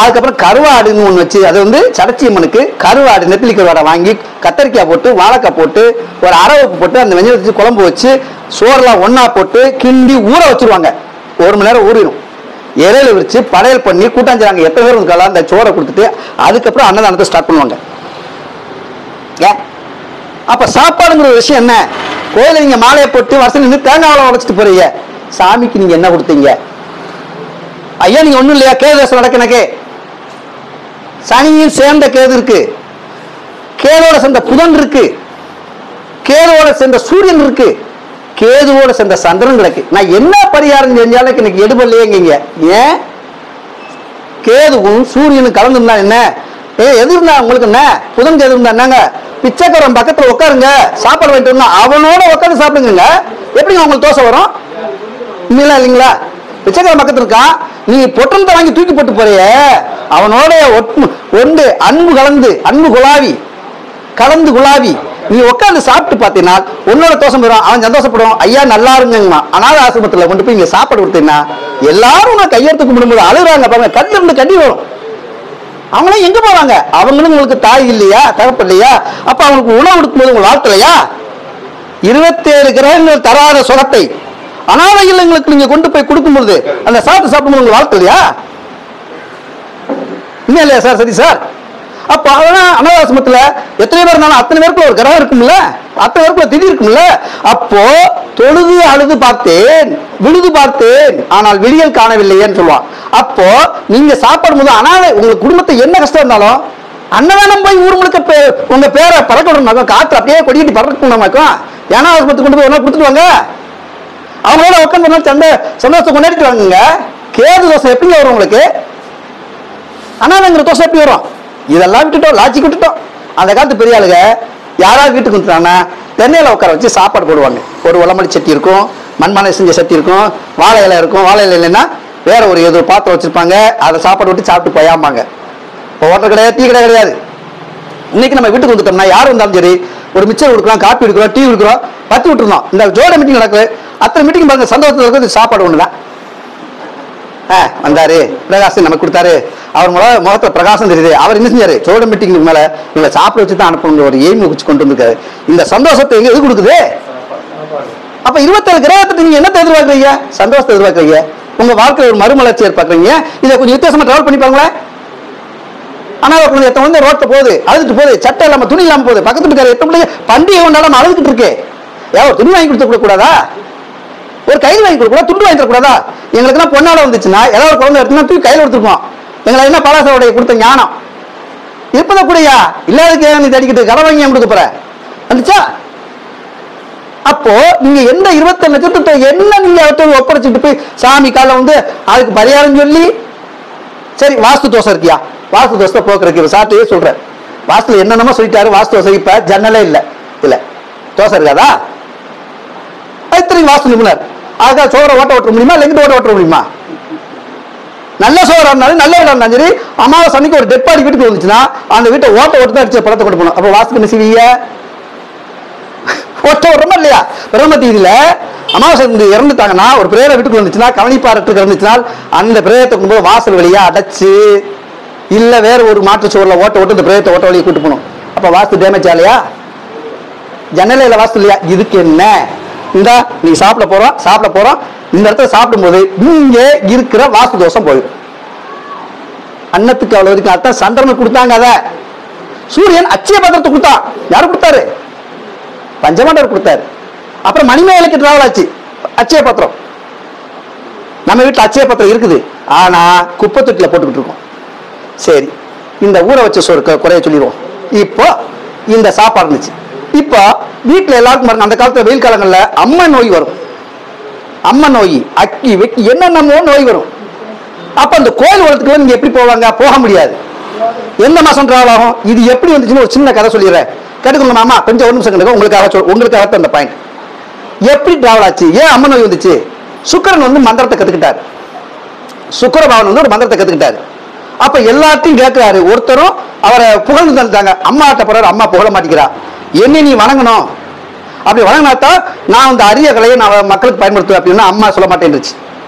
அதுக்கப்புறம் கருவாடுன்னு ஒண்ணு வச்சு, அது வந்து சடச்சியம்மனுக்கு கருவாடு, நெத்திலி கருவாடை வாங்கி கத்தரிக்காய் போட்டு வாழைக்காய் போட்டு ஒரு அரவப்பு போட்டு அந்த வெஞ்சல் வச்சு குழம்பு வச்சு சோறுலாம் ஒன்னா போட்டு கிண்டி ஊற வச்சிருவாங்க. 1 மணி நேரம் ஊறிடும். இலையில விரிச்சு படையல் பண்ணி கூட்டாஞ்சாங்க. எத்தனை பேர் இருக்காங்க அந்த சோறை கொடுத்துட்டு அதுக்கப்புறம் அன்னதானத்தை ஸ்டார்ட் பண்ணுவாங்க. அப்ப சாப்பாடுங்கிற ஒரு விஷயம் என்ன? கோயில நீங்க மாலையை போட்டு வருஷம் நின்று தேங்காய் உடைச்சிட்டு போறீங்க, சாமிக்கு நீங்க என்ன கொடுத்தீங்க? ஐயா நீங்க ஒண்ணும் இல்லையா? கேது தசை நடக்கணக்கே, சனியும் சேர்ந்த கேது இருக்கு, கேதோட சேர்ந்த புதன் இருக்கு, கேதோட சேர்ந்த சூரியன் இருக்கு, கேதுவோட சேர்ந்த சந்திரன் கிடக்கு. நான் என்ன பரிகாரம் செஞ்சாலும் எனக்கு எடுபடலையேங்க. ஏன்? கேதுவும் சூரியனும் கலந்துருந்தா என்ன, எது இருந்தா உங்களுக்கு என்ன? புதன் கேது இருந்தா என்னங்க? பிச்சைக்காரன் பக்கத்துல உட்காருங்க, சாப்பாடு வாங்கிட்டு இருந்தா அவனோட உட்காந்து சாப்பிடுங்க. எப்படிங்க உங்களுக்கு தோசை வரும்? இல்லைங்களா? இல்லைங்களா? பிச்சைக்காரன் பக்கத்துல இருக்கான், நீ பொட்டலத்தை வாங்கி தூக்கி போட்டு போறிய, அவனோட ஒன்று அன்பு கலந்து, அன்பு குலாவி கலந்து குலாவி நீ உட்காந்து சாப்பிட்டு பார்த்தீங்கன்னா உன்னோட தோசை வரும், அவன் சந்தோஷப்படுவான். ஐயா நல்லா இருங்கம்மா. அனாத ஆசிரமத்தில் கொண்டு போய் இங்க சாப்பாடு கொடுத்தீங்கன்னா எல்லாரும் நான் கையெழுத்து கும்பிடும்போது அழுகுறாங்க பாருங்க, கண்ணில் இருந்து கண்ணி வரும். அவங்களும் எங்க போவாங்க? அவங்களும் உங்களுக்கு தாய் இல்லையா, தகப்பு இல்லையா? அப்ப அவங்களுக்கு உணவு கொடுக்கும்போது உங்க வாழ்க்கையா 27 கிரகங்கள் தராத சுகத்தை அனாதை இல்லங்களுக்கு நீங்க கொண்டு போய் கொடுக்கும்போது அந்த சாப்பிட்டு சாப்பிடும்போது உங்க வாழ்க்கை இல்லையா? இன்னும் இல்லையா சார்? சரி சார். அப்ப அனாதாசிரமத்துல எத்தனை பேர் இருந்தாலும் அத்தனை பேருக்குள்ள ஒரு கிரகம் இருக்கும்ல, அத்தனை பேருக்குள்ள திதி இருக்கும்ல. அப்போ தொழுது அழுது பார்த்தேன், விழுது பார்த்தேன், ஆனால் விடியல் காணவில்லையேன்னு சொல்லுவான். அப்போ நீங்க சாப்பிடும் போது அனாதை உங்களுக்கு குடும்பத்தை என்ன கஷ்டம் இருந்தாலும் அன்னதானம் போய் ஊர் முழுக்க உங்க பேரை பறக்க விடணும், காற்று அப்படியே கொடிக்கிட்டு பறக்கணுமாக்கும். அனாதாசிரமத்துக்கு கொண்டு போய் ஒன்னா கொடுத்துட்டு வாங்க, அவங்களோட உட்காந்து சந்தோஷத்தை கொண்டாடிட்டு வாங்க. கேது தோசை எப்படிங்க வரும் உங்களுக்கு? அனாதைங்கிற தோசை எப்படி வரும்? இதெல்லாம் விட்டுட்டோம், லாஜிக் விட்டுட்டோம். அந்த காலத்து பெரிய ஆளுங்க யாராவது வீட்டுக்கு வந்துட்டாங்கன்னா தென்னையில உட்கார வச்சு சாப்பாடு போடுவாங்க. ஒரு உளமடி சட்டி இருக்கும், மண்பானை செஞ்ச சட்டி இருக்கும், வாழை இலை இருக்கும். வாழை இலை இல்லைன்னா வேற ஒரு ஏதோ பாத்திரம் வச்சிருப்பாங்க, அதை சாப்பாடு விட்டு சாப்பிட்டு போயாமாங்க. இப்போ ஹோட்டல் கிடையாது, டீ கடை கிடையாது. இன்னைக்கு நம்ம வீட்டுக்கு வந்துட்டோம்னா யார் வந்தாலும் சரி ஒரு மிச்சர் கொடுக்குறோம், காப்பி கொடுக்குறோம், டீ கொடுக்குறோம், பத்தி விட்டுருந்தோம். இந்த ஜோட மீட்டிங் நடக்குது, அத்தனை மீட்டிங் பாருங்க, சந்தோஷத்தில் இருக்கிறது சாப்பாடு ஒண்ணுதான். வந்தாரு பிரகாசம் நமக்கு கொடுத்தாரு, அவர் முகத்துல பிரகாசம் தெரியுது. அவர் என்ன செஞ்சாரு? சோட மீட்டிங்க்கு மேல இவங்களை சாப்பிட வச்சு தான் அனுப்பணும் ஒரு எய்ம் வச்சு கொண்டு வந்துருக்காரு. இந்த சந்தோஷத்தை எது கொடுக்குது? அப்ப 27 கிரகத்தை நீங்க என்ன எதிர்பார்க்கறீங்க? சந்தோஷத்தை எதிர்பார்க்கறீங்க. உங்க வாழ்க்கையில் ஒரு மறுமலர்ச்சி எதிர்பார்க்கறீங்க. இதை கொஞ்சம் வித்தியாசமா டிராவல் பண்ணி பாருங்களேன். ஆனா எத்தனை வந்து ரோட்ல போகுது, அழுதுட்டு போகுது, சட்டை இல்லாம துணி இல்லாம போகுது, பக்கத்து வீட்டுக்கார எத்தனை பண்டிகை கொண்டாடாம அழுதுகிட்டு இருக்கு. ஏன் துணி வாங்கி கொடுத்த கூடாதா? ஒரு கையில் வாங்கி கொடுக்கூடாது, துண்டு வாங்கி தரக்கூடாதா? எங்களுக்குலாம் பொண்ணாட வந்துச்சுன்னா ஏதாவது ஒரு குழந்தை எடுத்துனா தூக்கி கையில் கொடுத்துருப்போம். எங்களை என்ன பலாசோடைய கொடுத்த ஞானம் இருப்பதான் கூடயா? இல்லாததுக்கு நீ தடிக்கிட்டு கடை வாங்கி கொடுக்க போற வந்துச்சா? அப்போ நீங்க எந்த 27 நட்சத்திரத்தை என்ன நீங்க அவற்றை ஒப்படைச்சிட்டு போய் சாமி கால வந்து அதுக்கு பரிகாரம் சொல்லி, சரி வாஸ்து தோசை இருக்கியா, வாஸ்து தோசை போக்குறதுக்கு சாப்பிட்டே சொல்றேன். வாஸ்துல என்னென்னமோ சொல்லிட்டாரு. வாஸ்து தோசை இப்ப ஜன்னலே இல்ல இல்ல தோசை இருக்காதா? வாஸ்து நிபுணர் அதுக்காக சோறை ஓட்ட முடியுமா? இல்ல ஓட்ட முடியுமா? நல்ல சோறா இருந்தாலும் நல்ல வீடா இருந்தாலும் சரி, அமாவாசை அன்னைக்கு ஒரு டெட் பாடி வீட்டுக்கு வந்துச்சுன்னா அந்த வீட்டை ஓட்ட தான் அடிச்ச பழத்தை கொண்டு போகணும். அப்ப வாஸ்துக்கு என்ன செய்வீங்க? ஒட்ட விடுறோமா இல்லையா? பிரதம தீதியில அமாவாசை இறந்துட்டாங்கன்னா ஒரு பிரேத வீட்டுக்குள்ள இருந்துச்சுன்னா கவனிப்பாரத்துக்கு இருந்துச்சுன்னா அந்த பிரேதத்தை கொண்டு போய் வாசல் வழியா அடைச்சு இல்ல வேற ஒரு மாற்று சோறுல ஓட்ட இந்த பிரேதத்தை ஓட்ட வழியை கூட்டு போகணும். அப்ப வாஸ்து டேமேஜ் ஆலையா? ஜன்னலையில வாஸ்து இல்லையா? இதுக்கு என்ன? இந்த நீ சாப்பிட போறோம் இந்த இடத்துல சாப்பிடும்போது இங்க இருக்கிற வாஸ்து தோஷம் போயிடும். அன்னத்துக்கு அவ்வளவு அர்த்தம். சந்திரனுக்கு கொடுத்தாங்க, அத சூரியன் அச்சய பத்திரத்தை கொடுத்தான். யாரு கொடுத்தாரு? பஞ்சமாண்டவர் கொடுத்தாரு. அப்புறம் மணிமேகலைக்கு டிராவல் ஆச்சு அச்சய பத்திரம். நம்ம வீட்டுல அச்சய பத்திரம் இருக்குது, ஆனா குப்பை தொட்டில போட்டுக்கிட்டு இருக்கோம். சரி, இந்த ஊற வச்ச சோறு குறைய சொல்லிடுவோம். இப்போ இந்த சாப்பாடு இருந்துச்சு. இப்போ வீட்டுல எல்லாருக்கும் பாருங்க, அந்த காலத்துல வெயில் காலங்கள்ல அம்மன் நோய் வரும். அம்மன் நோய், அக்கி வெக்கி என்னென்னமோ நோய் வரும். அப்ப அந்த கோயில் உலகத்துக்குள்ள நீங்க எப்படி போவாங்க? போக முடியாது. எந்த மாசம் டிராவல் ஆகும்? இது எப்படி வந்துச்சுன்னு ஒரு சின்ன கதை சொல்லிடுறேன், கேட்டுக்கோங்க மாமா. கொஞ்சம் 1 நிமிஷம் கேட்டுக்கோ, உங்களுக்காக அந்த பாயிண்ட். எப்படி டிராவல் ஆச்சு? ஏன் அம்மன் நோய் வந்துச்சு? சுக்கிரன் வந்து மந்திரத்தை கத்துக்கிட்டாரு. சுக்கிரபகவான் வந்து ஒரு மந்திரத்தை கத்துக்கிட்டாரு. அப்ப எல்லாத்தையும் கேட்கிறாரு. ஒருத்தரும் அவரை புகழ்ந்து தந்துட்டாங்க. அம்மாட்ட போறாரு, அம்மா புகழ மாட்டேங்கிறா. என்ன நீ வணங்கணும், அப்படி வணங்கினாத்தான் நான் அந்த அரிய கலையை நான் மக்களுக்கு பயன்படுத்துவேன் அப்படின்னா அம்மா சொல்ல மாட்டேன்ருச்சு.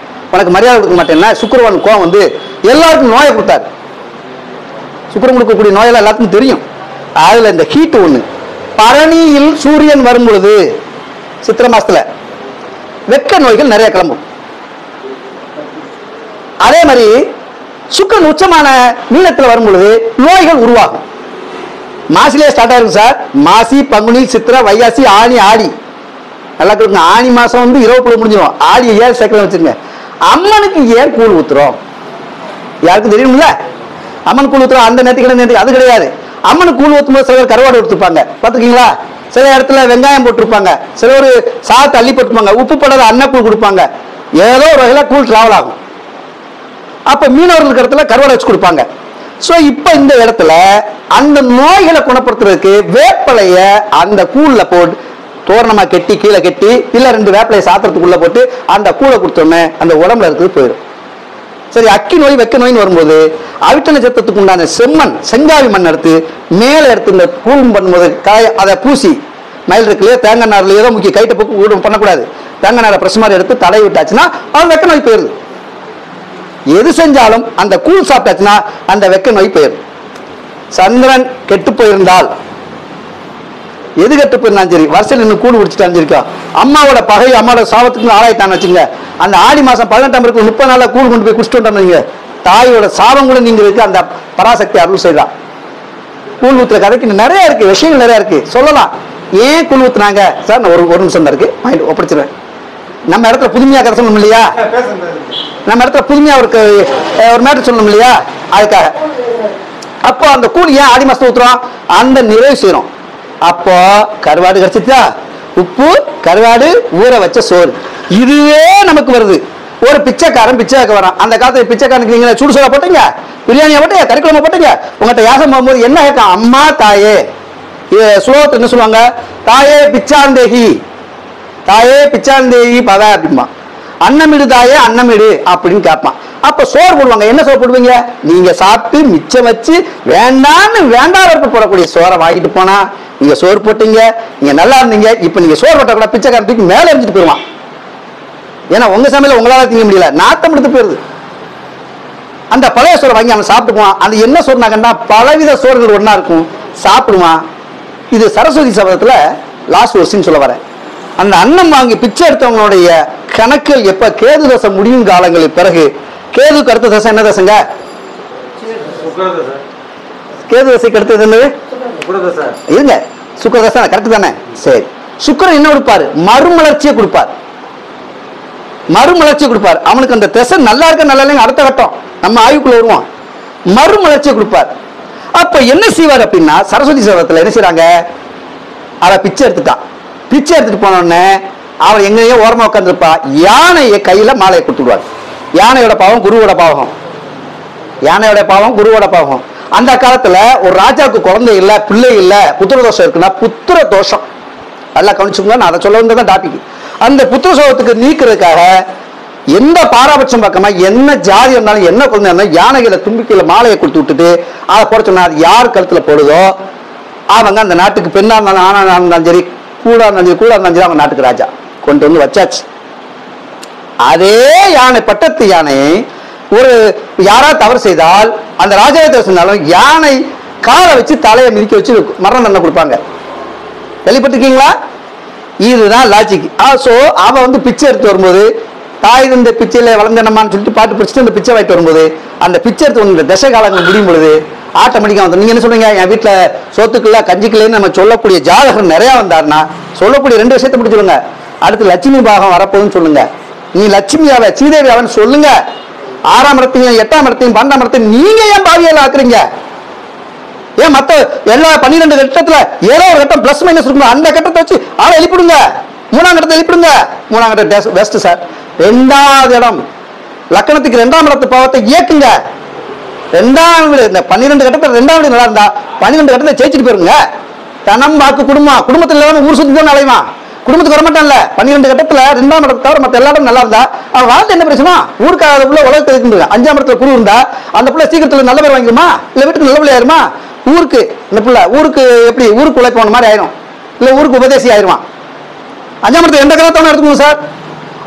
உனக்கு மரியாதை கொடுக்க மாட்டேன்னா சுக்கிரவான் கோவம் வந்து எல்லாருக்கும் நோயை கொடுத்தாரு. சுக்கிரன் கொடுக்கக்கூடிய நோயெல்லாம் எல்லாத்துக்கும் தெரியும். அதுல இந்த ஹீட் ஒண்ணு. பரணியில் சூரியன் வரும் பொழுது சித்திரை மாசத்துல வெக்க நோய்கள் நிறைய கிளம்பும். அதே மாதிரி சுக்கிரன் உச்சமான மீனத்துல வரும் பொழுது நோய்கள் உருவாகும். மாசிலே ஸ்டார்ட் ஆயிருக்கு சார். மாசி, பங்குனி, சித்திரை, வைகாசி, ஆனி, ஆடி. நல்லா கொடுங்க. ஆனி மாசம் வந்து 20 முடிஞ்சிடும். ஆடியை ஏன் சேர்க்கல வச்சுருங்க. அம்மனுக்கு ஏன் கூழ் ஊத்துறோம்? யாருக்கும் தெரியும்ல? அம்மன் கூழ் ஊத்துறோம் அந்த நேரத்துக்கு அது கிடையாது. அம்மனுக்கு கூழ் ஊத்தும் போது சில பேர் கருவாடு எடுத்துப்பாங்க, பாத்துக்கீங்களா? சில இடத்துல வெங்காயம் போட்டிருப்பாங்க, சில ஒரு சாதத்தை அள்ளி போட்டுப்பாங்க, உப்பு போடாத அன்னக்கூழ் கொடுப்பாங்க. ஏதோ ஒரு வகையில கூழ் டிராவல் ஆகும். அப்ப மீனவர்களுக்கு இடத்துல கருவாடை வச்சு கொடுப்பாங்க. சோ இப்ப இந்த இடத்துல அந்த நோய்களை குணப்படுத்துறதுக்கு வேப்பலைய அந்த கூழ்ல போட்டு தோரணமா கெட்டி கீழே கெட்டி இல்ல 2 வேப்பலையை சாத்திரத்துக்குள்ள போட்டு அந்த கூழை கொடுத்தோன்னே அந்த உடம்புல இருக்கிறது போயிடும். சரி, அக்கி நோய் வெக்க நோய்னு வரும்போது அவிட்ட நட்சத்திரத்துக்கு உண்டான செம்மண், செங்காவி மண் எடுத்து மேல எடுத்து இந்த கூழும் பண்ணும்போது அதை பூசி மயில் இருக்குல்லையோ தேங்காய் நார்லையோ தான் முக்கிய கைட்ட போக்கு ஊடும் பண்ணக்கூடாது. தேங்காய் நாரை பிரஸ் மாதிரி எடுத்து தடை விட்டாச்சுன்னா அது வெக்க நோய் போயிருது. எது செஞ்சாலும் அந்த கூழ் சாப்பிட்டாச்சுன்னா அந்த வெக்க நோய் போயிடும். சந்திரன் கெட்டு போயிருந்தால் எது கெட்டு போயிருந்தாலும் சரி, வருஷம் நின்று கூடு குடிச்சுட்டாலும் சரிக்கா, அம்மாவோட பகை அம்மாவோட சாபத்துக்கு ஆளாயிட்டான்னு வச்சுங்க. அந்த ஆடி மாசம் 18ஆம் இருக்கு 30 நாள்ல கூடு கொண்டு போய் குடிச்சுட்டு வந்தோம்னு தாயோட சாபம் கூட நீங்க இருக்கு. அந்த பராசக்தி அருள் செய்யலாம். கூழ் ஊத்துற கதைக்கு நிறைய இருக்கு, விஷயங்கள் நிறைய இருக்கு, சொல்லலாம். ஏன் கூழ் ஊத்துனாங்க சார்? நான் ஒரு நிமிஷம் தான் இருக்கு, மைண்ட் ஒப்படைச்சிருவேன். நம்ம இடத்துல புதுமையா கதை சொல்லணும் இல்லையா? நம்ம இடத்துல புதுமையா ஒரு மேட்டர் சொல்லணும் இல்லையா? அதுக்காக அப்போ அந்த கூழ் ஏன் ஆடி மாசம் ஊத்துறோம்? அந்த நிறைவு செய்யறோம். அப்போ கருவாடு கிடைச்சிச்சா, உப்பு கருவாடு ஊற வச்ச சோறு, இதுவே நமக்கு வருது. ஒரு பிச்சைக்காரன் பிச்சைக்கார வரான். அந்த காலத்துல பிச்சைக்காரனுக்கு நீங்க சுடு சோறா போட்டீங்க, பிரியாணியா போட்டீங்க, கறிக்குழம்பு போட்டீங்க. உங்கள்கிட்ட யாசம் போகும்போது என்ன கேட்கான்? அம்மா தாயே. சுலோகத்தை என்ன சொல்லுவாங்க? தாயே பிச்சாந்தேகி, தாயே பிச்சாந்தேகி பவ அப்படிமா. அன்னமிடு தாயே அன்னமிடு அப்படின்னு கேட்பான். அப்ப சோறு போடுவாங்க. என்ன சோறு போடுவீங்க? நீங்க சாப்பிட்டு மிச்சம் வச்சு வேண்டான்னு வேண்டாம் போடக்கூடிய சோறை வாங்கிட்டு போனா நீங்க சோறு போட்டீங்க, நீங்க நல்லா இருந்தீங்க. இப்ப நீங்க சோறு போட்ட கூட பிச்சைக்காரன் தூக்கி மேல எரிஞ்சிட்டு போயிடுவான். ஏன்னா உங்க சமையல உங்களால திங்க முடியல, நாத்தம் எடுத்து போயிருது. அந்த பழைய சோறை வாங்கி அவன் சாப்பிட்டுக்குவான். அது என்ன சோறுனாங்கன்னா பலவித சோறுகள் ஒன்னா இருக்கும், சாப்பிடுவான். இது சரஸ்வதி சபதத்துல லாஸ்ட் ஒரு சீன் சொல்ல வரேன். அந்த அன்னம் வாங்கி பிச்சை எடுத்தவங்களுடைய கணக்கில் எப்ப கேது தசை முடியும் காலங்களுக்கு பிறகு, கேதுக்கு அடுத்த தசை என்ன தசைங்க? கேது தசைக்கு அடுத்தது என்னது? இருங்க, சுக்கிர தசை கரெக்ட் தானே? சரி, சுக்கிரன் என்ன கொடுப்பாரு? மறுமலர்ச்சியை கொடுப்பார். மறுமலர்ச்சியை கொடுப்பார். அவனுக்கு அந்த தசை நல்லா இருக்க நல்லா இல்லைங்க அடுத்த கட்டம் நம்ம ஆய்வுக்குள்ள வருவோம். மறுமலர்ச்சியை கொடுப்பார். அப்ப என்ன செய்வார் அப்படின்னா, சரஸ்வதி சபதத்துல என்ன செய்யறாங்க? அவ பிச்சை எடுத்துட்டான். பிச்சை எடுத்துட்டு போனோடனே அவன் எங்கேயோ ஓரமா உட்காந்துருப்பா. யானையை கையில மாலையை கொடுத்துடுவார். யானையோட பாவம் குருவோட பாவம், யானையோட பாவம் குருவோட பாவம். அந்த காலத்துல ஒரு ராஜாவுக்கு குழந்தை இல்ல, பிள்ளை இல்ல, புத்திர தோஷம் இருக்குன்னா, புத்திர தோஷம் நல்லா கவனிச்சுக்கோங்க, நான் அதை சொல்ல வந்ததான் டாபிக். அந்த புத்திர சோகத்துக்கு நீக்கிறதுக்காக எந்த பாராபட்சம் பார்க்காம என்ன ஜாதி இருந்தாலும் என்ன குழந்தை இருந்தாலும் யானைகளை தும்பிக்கையில மாலையை கொடுத்து விட்டுட்டு அதை போட சொன்னா, அது யார் கழுத்துல போடுதோ அவங்க அந்த நாட்டுக்கு பெண்ணா இருந்தாலும் ஆனா இருந்தாலும் சரி, கூடாநஞ்சு அவங்க நாட்டுக்கு ராஜா கொண்டு வந்து வச்சாச்சு. அதே யானை, பட்டத்து யானை, ஒரு யாராவது தவறு செய்தால் அந்த ராஜாவை சொன்னாலும் யானை காலை வச்சு தலையை மிதிக்க வச்சு மரண தண்டனை கொடுப்பாங்க. கேள்விப்பட்டிருக்கீங்களா? இதுதான் லாஜிக். ஸோ அவன் வந்து பிச்சை எடுத்து வரும்போது, தாய் இந்த பிச்சையில வளர்ந்தனமான்னு சொல்லிட்டு பாட்டு பிடிச்சிட்டு அந்த பிச்சை வாங்கிட்டு வரும்போது, அந்த பிச்சை எடுத்து தசை காலங்கள் முடியும் பொழுது ஆட்டோமேட்டிக்கா வந்து, நீங்க என்ன சொல்றீங்க, என் வீட்டுல சோத்துக்குள்ள கஞ்சிக்கலன்னு நம்ம சொல்லக்கூடிய ஜாதகர் நிறைய வந்தாருன்னா சொல்லக்கூடிய 2 விஷயத்தை பிடிச்சி சொல்லுங்க. அடுத்து லட்சுமி பாகம் வரப்போகுதுன்னு சொல்லுங்க. நீ லட்சுமியாவ சீதேவியாவன்னு சொல்லுங்க. 6ஆம் இடத்தையும் 8ஆம் இடத்தையும் 12ஆம் இடத்தையும் நீங்க ஏன் பாவியால ஆக்குறீங்க? ஏன் மத்த எல்லா 12 கட்டத்துல ஏதோ ஒரு கட்டம் பிளஸ் மைனஸ் இருக்கும், அந்த கட்டத்தை வச்சு ஆளை எழுப்பிடுங்க. 3ஆம் கட்டத்தை எழுப்பிடுங்க. 3ஆம் கட்டம் பெஸ்ட் சார். 2வது இடம் லக்கணத்துக்கு 2ஆம் இடத்து பாவத்தை இயக்குங்க. 2ஆம் இந்த 12 கட்டத்துல 2ஆம் இடம் நல்லா இருந்தா 12 கட்டத்தை ஜெயிச்சுட்டு போயிருங்க. தனம் வாக்கு குடும்பம், குடும்பத்துல ஊர் சுத்தி தான் அலைவான், குடும்பத்துக்கு வரமாட்டான்ல. 12 கட்டத்துல 2ஆம் இடத்தை தவிர மத்த எல்லா இடம் நல்லா இருந்தா அவன் வாழ்க்கை என்ன பிரச்சனை? ஊருக்காக பிள்ளை உலகத்தை இருக்கு. 5ஆம் இடத்துல குரு இருந்தா அந்த பிள்ளை சீக்கிரத்துல நல்ல பேர் வாங்கிடுமா, இல்ல வீட்டுக்கு நல்ல பிள்ளை ஆயிருமா? ஊருக்கு இந்த பிள்ளை ஊருக்கு எப்படி ஊருக்கு உழைப்பு போன மாதிரி ஆயிரும், இல்ல ஊருக்கு உபதேசி ஆயிருவான். 5ஆம் இடத்துல எந்த கிரகத்தவனும் எடுத்துக்கணும் சார்.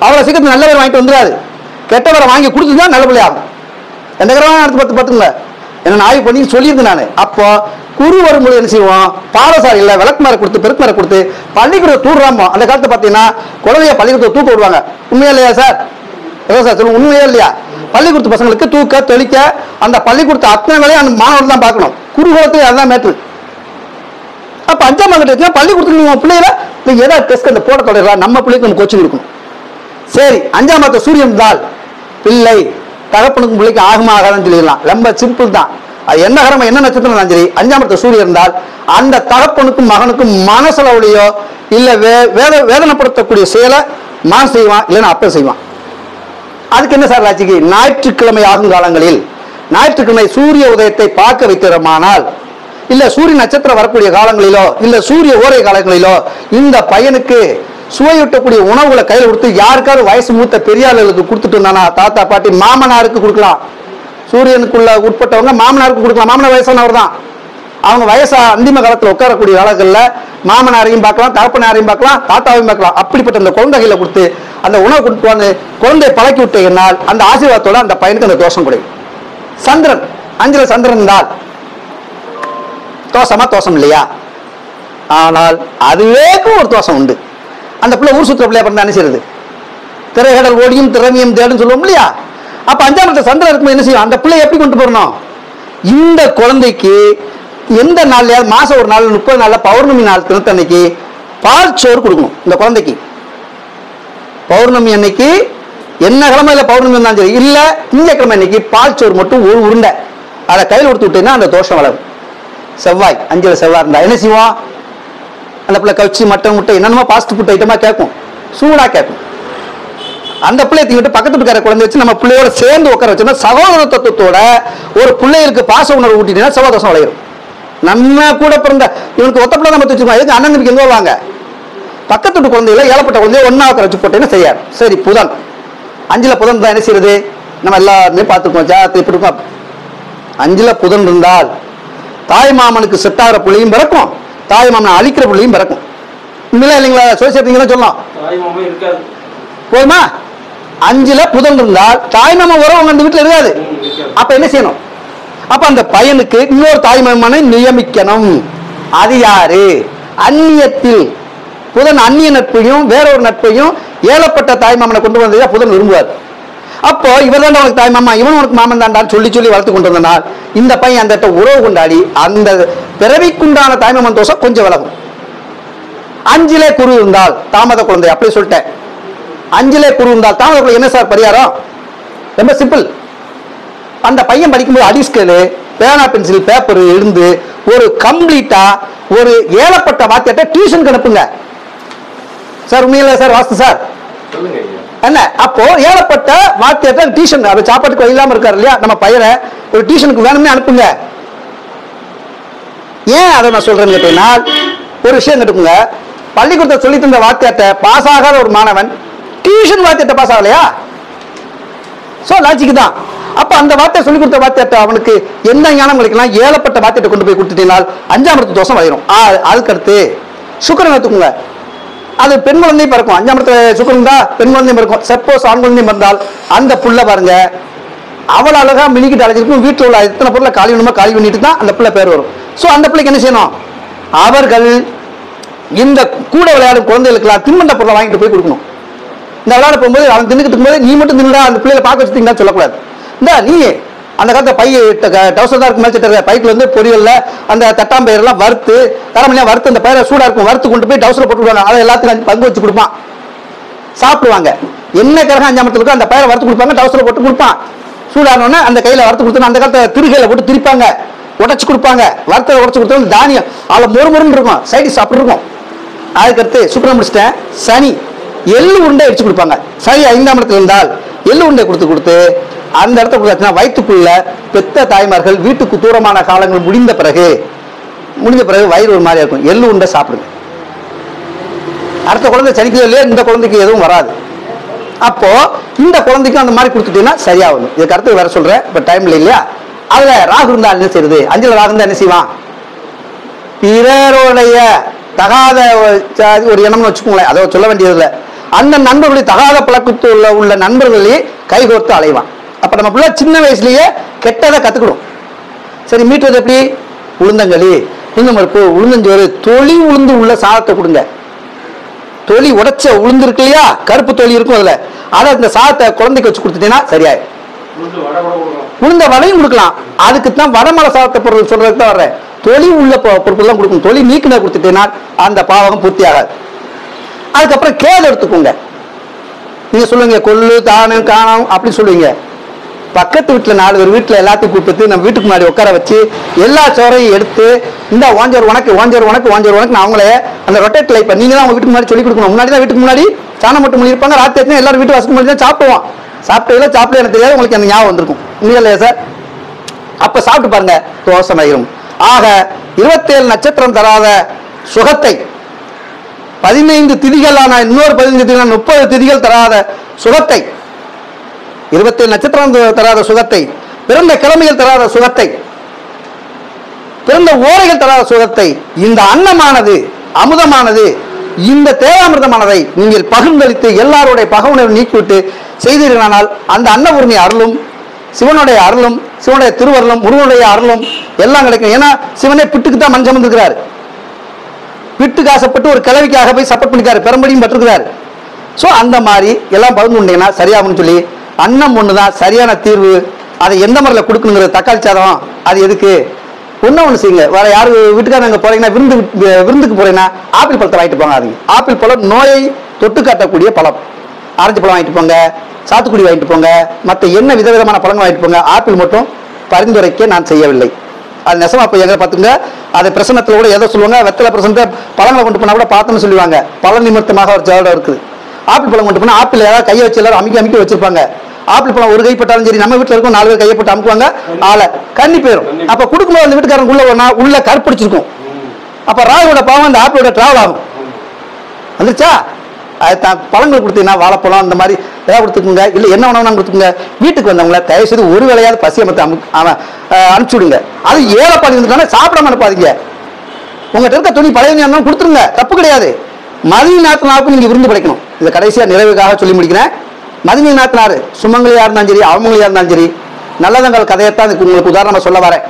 அவ்வளவு சீக்கிரத்துல நல்ல பேர் வாங்கிட்டு வந்துடாது. கெட்ட பேரை வாங்கி கொடுத்துதான் நல்ல பிள்ளை ஆகும். எந்த கிரகம் எடுத்து பார்த்துங்க. என்ன ஆய்வு பண்ணி சொல்லியிருந்து நான். அப்போ குரு வரும்போது என்ன செய்வோம், பாடசாலை இல்ல விளக்குமாரை கொடுத்து பெருக்குமாரை கொடுத்து பள்ளிக்கூடத்தை தூடுறாமோ. அந்த காலத்தை பார்த்தீங்கன்னா குழந்தைய பள்ளிக்கூடத்தை தூக்க விடுவாங்க. உண்மையா இல்லையா சார்? சார் சொல்லுங்க, உண்மையா இல்லையா? பள்ளிக்கூடத்து பசங்களுக்கு தூக்க தெளிக்க அந்த பள்ளிக்கூடத்தை அத்தனை வேலையை அந்த மாணவர்கள் தான் பார்க்கணும். குருகுலத்துக்கு அதுதான் மேட்ரு. அப்ப 5ஆம் கிட்ட பள்ளிக்கூடத்துக்கு பிள்ளைகளை ஏதாவது டெஸ்ட் அந்த போட தொடரலாம், நம்ம பிள்ளைக்கு நம்ம கோச்சிங் கொடுக்கணும். சரி, 5ஆம் இடத்துல சூரியன் இருந்தால் பிள்ளை தகப்பனுக்கும் பிள்ளைக்கு ஆகுமா ஆகாதுன்னு சொல்லிடலாம். ரொம்ப சிம்பிள் தான். அது என்ன கிரகம் என்ன நட்சத்திரம் தான் சரி, 5ஆம் இடத்துல சூரியன் இருந்தால் அந்த தகப்பனுக்கும் மகனுக்கும் மனசளவுலையோ இல்ல வேதனைப்படுத்தக்கூடிய செயலை மகன் செய்வான், இல்லைன்னா அப்ப செய்வான். அதுக்கு என்ன சார் லாஜிக்கு? ஞாயிற்றுக்கிழமை ஆகும் காலங்களில், ஞாயிற்றுக்கிழமை சூரிய உதயத்தை பார்க்க வைக்கிறோமானால், இல்ல சூரிய நட்சத்திரம் வரக்கூடிய காலங்களிலோ இல்ல சூரிய ஓரை காலங்களிலோ இந்த பையனுக்கு சுவையூட்டக்கூடிய உணவுகளை கையில் கொடுத்து யாருக்காவது வயசு மூத்த பெரியார்களுக்கு கொடுத்துட்டு இருந்தானா, தாத்தா பாட்டி மாமனாருக்கு கொடுக்கலாம். சூரியனுக்குள்ள உட்பட்டவங்க மாமனாருக்கு கொடுக்கலாம். மாமனார் வயசானவர் தான். அவங்க வயசா அந்திம காலத்துல உட்காரக்கூடிய காலங்கள்ல மாமனாரையும் பார்க்கலாம், தகப்பனாரையும் பார்க்கலாம், தாத்தாவையும் பார்க்கலாம். அப்படிப்பட்ட அந்த குழந்தைகளை கொடுத்து அந்த உணவு கொடுத்து குழந்தையை பழக்கி விட்டீங்கன்னால் அந்த ஆசீர்வாதத்தோட அந்த பையனுக்கு அந்த தோஷம் குறையும். சந்திரன் 5ல சந்திரன் இருந்தால் தோஷமா? தோஷம் இல்லையா? ஆனால் அதுவேக்கும் ஒரு தோஷம் உண்டு. அந்த பிள்ளை ஊர் சுற்றுற பிள்ளையா பிறந்தா என்ன செய்யறது? திரைகடல் ஓடியும் திறமையும் தேடும் சொல்லுவோம் இல்லையா? அப்ப 5ஆம் இடத்துல சந்திரன் இருக்கும்போது என்ன செய்யும்? அந்த பிள்ளை எப்படி கொண்டு போறணும்? இந்த குழந்தைக்கு எந்த நாள்லயாவது மாசம் ஒரு நாள் 30 நாள்ல பௌர்ணமி நாள் திருத்தன்னைக்கு பால் சோறு கொடுக்கணும். இந்த குழந்தைக்கு பௌர்ணமி அன்னைக்கு என்ன கிழமையில பௌர்ணமி இருந்தாலும் சரி, இல்ல திங்கக்கிழமை அன்னைக்கு பால் சோறு மட்டும் ஒரு உருண்டை அதை கையில் கொடுத்து விட்டீங்கன்னா அந்த தோஷம் வளரும். செவ்வாய் 5ல செவ்வாய் இருந்தா என்ன செய்வோம்? அந்த பிள்ளை கவுச்சி மட்டன் முட்டை என்னென்னமோ ஃபாஸ்ட் ஃபுட் ஐட்டமா கேட்கும், சூடா கேட்கும். அந்த பிள்ளைய தூக்கிட்டு பக்கத்து வீட்டுக்கார குழந்தை வச்சு நம்ம பிள்ளையோட சேர்ந்து உட்கார வச்சோம்னா சகோதர தத்துவத்தோட ஒரு பிள்ளைகளுக்கு பாச உணர்வு ஊட்டிட்டீங்கன்னா செவ்வாய் தோஷம் விளையும். நம்ம கூட பிறந்த இவனுக்கு ஒத்த பிள்ளை நம்ம வச்சுக்கோம், எதுக்கு அண்ணன் தம்பிக்கு எங்க வருவாங்க? பக்கத்து வீட்டு குழந்தைகளை ஏழப்பட்ட குழந்தைய ஒன்னா உட்கார வச்சு போட்டேன்னு செய்யாது. சரி, புதன் 5ல புதன் தான் என்ன செய்யறது? நம்ம எல்லாருமே பார்த்துருக்கோம், ஜாதகத்தை எப்படி இருக்கும். 5ல புதன் இருந்தால் தாய் மாமனுக்கு செட் ஆகிற பிள்ளையும் பிறக்கும், தாய் மாமனை அழிக்கிற பிள்ளையும் பிறக்கும். உண்மையில இல்லைங்களா? சோசியத்தீங்கன்னா சொல்லலாம் போதுமா? 5ல புதன் இருந்தால் தாய் மாமா உறவு அந்த வீட்டுல இருக்காது. அப்ப என்ன செய்யணும்? அப்ப அந்த பையனுக்கு இன்னொரு தாய் மாமனை நியமிக்கணும். அது யாரு? அந்நியத்தில் புதன் அந்நிய நட்பையும் வேற ஒரு நட்பையும் ஏழப்பட்ட தாய் மாமனை கொண்டு வந்ததா புதன் விரும்புவார். அப்போ இவர் தான் உனக்கு தாய் மாமா, இவன் உனக்கு மாமன் தாண்டான்னு சொல்லி சொல்லி வளர்த்து கொண்டு வந்தனால் இந்த பையன் அந்த உறவு கொண்டாடி அந்த பிறவிக்குண்டான தாய் மாமன் தோஷம் கொஞ்சம் விலகும். 5லே குரு இருந்தால் தாமத குழந்தை, அப்படி சொல்லிட்டேன். 5லே குரு இருந்தால் தாமத குழந்தை என்ன சார் பரிகாரம்? ரொம்ப சிம்பிள். அந்த பையன் படிக்கும்போது அடிஸ்கேலு பேனா பென்சில் பேப்பர் இருந்து ஒரு கம்ப்ளீட்டா ஒரு ஏழப்பட்ட வாத்தியத்தை டியூஷனுக்கு அனுப்புங்க சார். உண்மையில சார் வாஸ்து சார் என்ன? அப்போ ஏழப்பட்ட வாத்தியத்தை டியூஷன், அது சாப்பாட்டுக்கு வழி இல்லாம இருக்காரு இல்லையா நம்ம பையனை, ஒரு டியூஷனுக்கு வேணும்னே அனுப்புங்க. ஏன் அதை நான் சொல்றேன்னு கேட்டீங்கன்னா, ஒரு விஷயம் கேட்டுக்குங்க, பள்ளிக்கூடத்தை சொல்லி தந்த வாத்தியத்தை பாஸ் ஆகாத ஒரு மாணவன் டியூஷன் வாத்தியத்தை பாஸ் ஆகலையா? சோ லாஜிக் தான். அப்ப அந்த வார்த்தை சொல்லி கொடுத்த வாத்தியத்தை அவனுக்கு எந்த ஞானம் கிடைக்கலாம்? ஏழப்பட்ட வாத்தியத்தை கொண்டு போய் கொடுத்துட்டீங்கன்னா 5ஆம் இடத்து தோஷம் வளையும். அதுக்கடுத்து சுக்கிரன் எடுத்துக்கோங்க. அது பெண் குழந்தை பிறக்கும். 5ஆம் இடத்துல சுக்கிரன் தான் பெண் குழந்தை பிறக்கும். சப்போஸ் ஆண் குழந்தை பிறந்தால் அந்த புள்ள பாருங்க அவள் அழகா மினிக்கிட்டு அழைச்சிருக்கும். வீட்டில் உள்ள எத்தனை பொருளை காலி வேணுமோ காலி பண்ணிட்டு தான் அந்த பிள்ளை பேர் வரும். ஸோ அந்த பிள்ளைக்கு என்ன செய்யணும், அவர்கள் இந்த கூட விளையாடும் குழந்தைகளுக்கெல்லாம் தின்பண்ட பொருளை வாங்கிட்டு போய் கொடுக்கணும். இந்த விளையாட போகும்போது அவன் தின்னுக்கிட்டு இருக்கும்போது நீ மட்டும் தின்னுடா அந்த பிள்ளைகளை பார்க்க வச்சுட்டீங்கன்னா சொல்லக்கூடாது. இந்த நீ அந்த காலத்தை பை டவுசர் தான் இருக்கு மேலே பைக்கில் வந்து பொரியல்ல அந்த தட்டாம்பயிரெல்லாம் வறுத்து தரமணியாக வறுத்து அந்த பயிரை சூடாக இருக்கும் வறுத்து கொண்டு போய் டவுசரில் போட்டு விடுவாங்க. அதை எல்லாத்துக்கும் பங்கு வச்சு கொடுப்பான், சாப்பிடுவாங்க. என்ன கிரகம் 5ஆம் இடத்துல இருக்கோ அந்த பயிரை வறுத்து கொடுப்பாங்க, டவுசரில் போட்டு கொடுப்பான். சூடானோடனே அந்த கையில் வறுத்து கொடுத்தோன்னா அந்த காலத்தை திருகையில் போட்டு திரிப்பாங்க, உடச்சு கொடுப்பாங்க. வறுத்தலை உடச்சு கொடுத்தோம் தானியம் அதில் மொறுமொருன்னு இருக்கும், சைடிஸ் அப்படி இருக்கும். அதுக்கடுத்து சுக்கிரன் முடிச்சிட்டேன். சனி எள்ளு உருண்டை அடிச்சு கொடுப்பாங்க. சனி 5ஆம் இடத்துல இருந்தால் எள்ளு உருண்டை கொடுத்து அந்த இடத்த கொடுத்தாச்சுன்னா வயிற்றுக்குள்ள பெத்த தாய்மார்கள் வீட்டுக்கு தூரமான காலங்கள் முடிந்த பிறகு வயிறு ஒரு மாதிரி இருக்கும். எள்ளு உருண்டை சாப்பிடுங்க. அடுத்த குழந்தை சனிக்கு இல்லையா இந்த குழந்தைக்கு எதுவும் வராது. அப்போ இந்த குழந்தைக்கும் அந்த மாதிரி கொடுத்துட்டீங்கன்னா சரியாகும். இதுக்கு அடுத்து வேற சொல்றேன், இப்ப டைம் இல்லை இல்லையா. அதுல ராகு இருந்தா என்ன செய்யுது, 5ல் ராகு இருந்தா என்ன செய்வான், பிறருடைய தகாத ஒரு எண்ணம்னு வச்சுக்கோங்களேன், அதை சொல்ல வேண்டியது இல்லை. அந்த நண்பர்களுடைய தகாத பழக்கத்தில் உள்ள நண்பர்களே கைகோர்த்து அலைவான். அப்ப நம்ம பிள்ளை சின்ன வயசுலயே கெட்டதை கத்துக்கணும். சரி, மீட்டுறது எப்படி, உளுந்தங்களி இன்னும் பருப்பு உளுந்தஞ்சோறு தொளி உளுந்து உள்ள சாதத்தை கொடுங்க. தொளி உடைச்ச உளுந்து இருக்கு இல்லையா, கருப்பு தொளி இருக்கும் அதுல, அதை அந்த சாதத்தை குழந்தைக்கு வச்சு கொடுத்துட்டீங்கன்னா சரியாயிடும். உளுந்த வடையும் கொடுக்கலாம். அதுக்குத்தான் வடமலை சாதத்தை பொருள் சொல்றதுக்கு தான் வர்றேன். தொளி உள்ள பொருட்கள் தான் கொடுக்கணும். தொளி நீக்கின கொடுத்துட்டேன்னா அந்த பாவகம் பூர்த்தி ஆகாது. அதுக்கப்புறம் கேது எடுத்துக்கோங்க. நீங்க சொல்லுவீங்க கொள்ளு தானம் காணம் அப்படி சொல்லுவீங்க. பக்கத்து வீட்டுல 4 பேர் வீட்டுல எல்லாத்தையும் கூப்பிட்டு நம்ம வீட்டுக்கு முன்னாடி உட்கார வச்சு எல்லா சோறையும் எடுத்து இந்த ஓஞ்சோர் உனக்கு நான் அவங்களே அந்த ரொட்டேட் லைஃப் நீங்க தான் அவங்க வீட்டுக்கு முன்னாடி சொல்லி கொடுக்கணும். முன்னாடி தான் வீட்டுக்கு முன்னாடி சாணம் மட்டும் பண்ணியிருப்பாங்க. ராத்திரி எல்லாரும் வீட்டு வாசல் முன்னாடி தான் சாப்பிடுவோம். சாப்பிட்டு எனக்கு தெரியாது, உங்களுக்கு அந்த ஞாபகம் வந்திருக்கும் இல்லையா சார்? அப்ப சாப்பிட்டு பாருங்க, தோஷமாயிரும். ஆக 27 நட்சத்திரம் தராத சுகத்தை 15 திதிகளான இன்னொரு 15 திதிகள் 30 திதிகள் தராத சுகத்தை, 27 நட்சத்திரம் தராத சுகத்தை, பிறந்த கிழமைகள் தராத சுகத்தை, பிறந்த ஓரைகள் தராத சுகத்தை, இந்த அன்னமானது அமுதமானது இந்த தேவாமிர்தமானதை நீங்கள் பகிர்ந்தளித்து எல்லாருடைய பகவுணர்வை நீக்கிவிட்டு செய்தீர்களானால் அந்த அன்னபூர்ணி அருளும் சிவனுடைய அருளும் சிவனுடைய திருவருளும் முருகனுடைய அருளும் எல்லாம் கிடைக்கும். ஏன்னா சிவனே பிட்டுக்கு தான் மஞ்சள் வந்திருக்கிறார். பிட்டுக்கு ஆசைப்பட்டு ஒரு கிழவிக்காக போய் சப்போர்ட் பண்ணிக்காரு, பெரும்படியும் பட்டிருக்கிறார். ஸோ அந்த மாதிரி எல்லாம் பகிர்ந்து கொண்டீங்கன்னா சரியாகும்னு சொல்லி அன்னம் ஒன்று தான் சரியான தீர்வு. அதை எந்த முறையில் கொடுக்கணுங்கிறது தக்காளி சாதம் அது எதுக்கு ஒன்று செய்யுங்க. வேற யாரு வீட்டுக்கார அங்கே போறீங்கன்னா விருந்துக்கு போறீங்கன்னா ஆப்பிள் பழத்தை வாங்கிட்டு போங்க. அது ஆப்பிள் பழம் நோயை தொட்டு காட்டக்கூடிய பழம். ஆரஞ்சு பழம் வாங்கிட்டு போங்க, சாத்துக்குடி வாங்கிட்டு போங்க, மற்ற என்ன விதவிதமான பழங்கள் வாங்கிட்டு போங்க. ஆப்பிள் மட்டும் பரிந்துரைக்க நான் செய்யவில்லை. அது நெசமா போய் எங்க பார்த்துங்க. அது பிரசனத்தில் கூட எதை சொல்லுவாங்க, வெத்தலை பிரசனத்தை பழங்களை கொண்டு போனா கூட பார்த்தோன்னு சொல்லுவாங்க. பல நிமித்தமாக ஒரு ஜாடம் இருக்குது. ஆப்பிள் பழம் கொண்டு போனா ஆப்பிள் ஏதாவது கையை வச்சு எல்லாரும் அமைக்க வச்சிருப்பாங்க. ஆப்பிள் பழம் ஒரு கைப்பட்டாலும் சரி, நம்ம வீட்டில் இருக்கும் 4 பேர் கையப்பட்டு அமுக்குவாங்க, ஆளை கண்ணி போயிடும். அப்ப கொடுக்கும்போது அந்த வீட்டுக்காரங்க உள்ள கருப்பிடிச்சிருக்கும். அப்ப ராகுவோட பாவம் அந்த ஆப்பிளோட டிராவல் ஆகும். வந்துச்சா? அது தான் பழங்கள் கொடுத்தீங்கன்னா வாழைப்பழம் அந்த மாதிரி ஏதாவது கொடுத்துக்குங்க. இல்லை என்ன உணவு கொடுத்துக்குங்க. வீட்டுக்கு வந்தவங்கள தயவு செய்து ஒரு வேளையாவது பசி அமைத்து அனுப்பிச்சு விடுங்க. அது ஏழைப்பாதி இருந்துட்டானே சாப்பிடாம அனுப்பாதீங்க. உங்கள்கிட்ட இருக்க துணி பழைய கொடுத்துருங்க, தப்பு கிடையாது. மதிய நாத்தினாருக்கும் நீங்க விருந்து படைக்கணும். இதை கடைசியா நிறைவுக்காக சொல்லி முடிக்கிறேன். மதிய நாத்தினாரு சுமங்கலியா இருந்தாலும் சரி அவங்களையா இருந்தாலும் சரி நல்லதங்கள் கதையத்தான் உங்களுக்கு உதாரணமா சொல்ல வரேன்.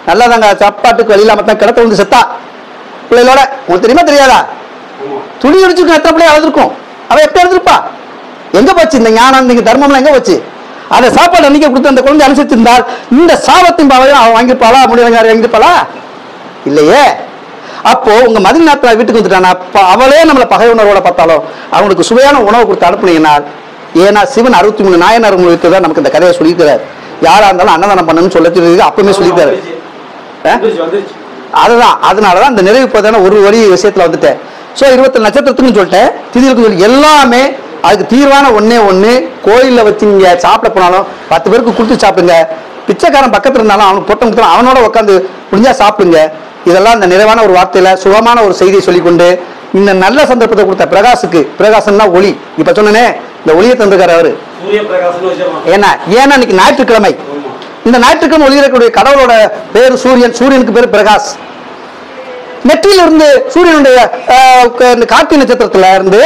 நல்லதங்க சாப்பாட்டுக்கு வழியில்லாம தான் கிடத்த வந்து செத்தா பிள்ளைகளோட. உங்களுக்கு தெரியுமா தெரியாதா? துணி அடிச்சிருக்கும், எத்தனை பிள்ளைய அழுதுருக்கும். அவ எப்ப எழுதிருப்பா? எங்க போச்சு இந்த ஞானம், இந்த தர்மம்லாம் எங்க போச்சு? அதை சாப்பாடு அன்னைக்கு கொடுத்து அந்த குழந்தை அனுசரித்திருந்தால் இந்த சாபத்தின் பாவையும் அவன் வாங்கியிருப்பாளா, முடியலங்காரி வாங்கியிருப்பாளா? இல்லையே. அப்போ உங்க மதிநாத்தினா வீட்டுக்கு வந்துட்டானா அவளே நம்மளை பகை உணர்வோட பார்த்தாலும் அவங்களுக்கு சுவையான உணவு கொடுத்து அனுப்புனீங்கன்னா, ஏன்னா சிவன் 63 நாயனார் தான் நமக்கு இந்த கதையை சொல்லியிருக்கிறார். யாரா இருந்தாலும் அன்னதானம் பண்ணணும்னு சொல்லி அப்பவுமே சொல்லியிருக்காரு. அதுதான், அதனாலதான் இந்த நிறைவு போதான ஒரு வரி விஷயத்துல வந்துட்டேன். ஸோ 27 நட்சத்திரத்துக்குன்னு சொல்லிட்டேன், திதிகளுக்கு சொல்லி எல்லாமே அதுக்கு தீர்வான ஒண்ணு. கோயிலில் வச்சு நீங்க சாப்பிட போனாலும் 10 பேருக்கு கொடுத்து சாப்பிடுங்க. பிச்சைக்காரன் பக்கத்துல இருந்தாலும் அவனுக்கு பொட்டம் கொடுத்தாலும் அவனோட உட்காந்து முடிஞ்சா சாப்பிடுங்க. இதெல்லாம் இந்த நிறைவான ஒரு வார்த்தையில சுகமான ஒரு செய்தியை சொல்லிக்கொண்டு இந்த நல்ல சந்தர்ப்பத்தை கொடுத்த பிரகாசுக்கு, பிரகாசம்னா ஒளி, இப்ப சொன்னனே இந்த ஒளியை தந்திருக்காரு அவரு. ஏன்னா இன்னைக்கு ஞாயிற்றுக்கிழமை, இந்த ஞாயிற்றுக்கிழமை ஒளிரக்கூடிய கடவுளோட பேரு சூரியன், சூரியனுக்கு பேரு பிரகாஷ். நெற்றியில இருந்து சூரியனுடைய கார்த்திகை நட்சத்திரத்துல இருந்து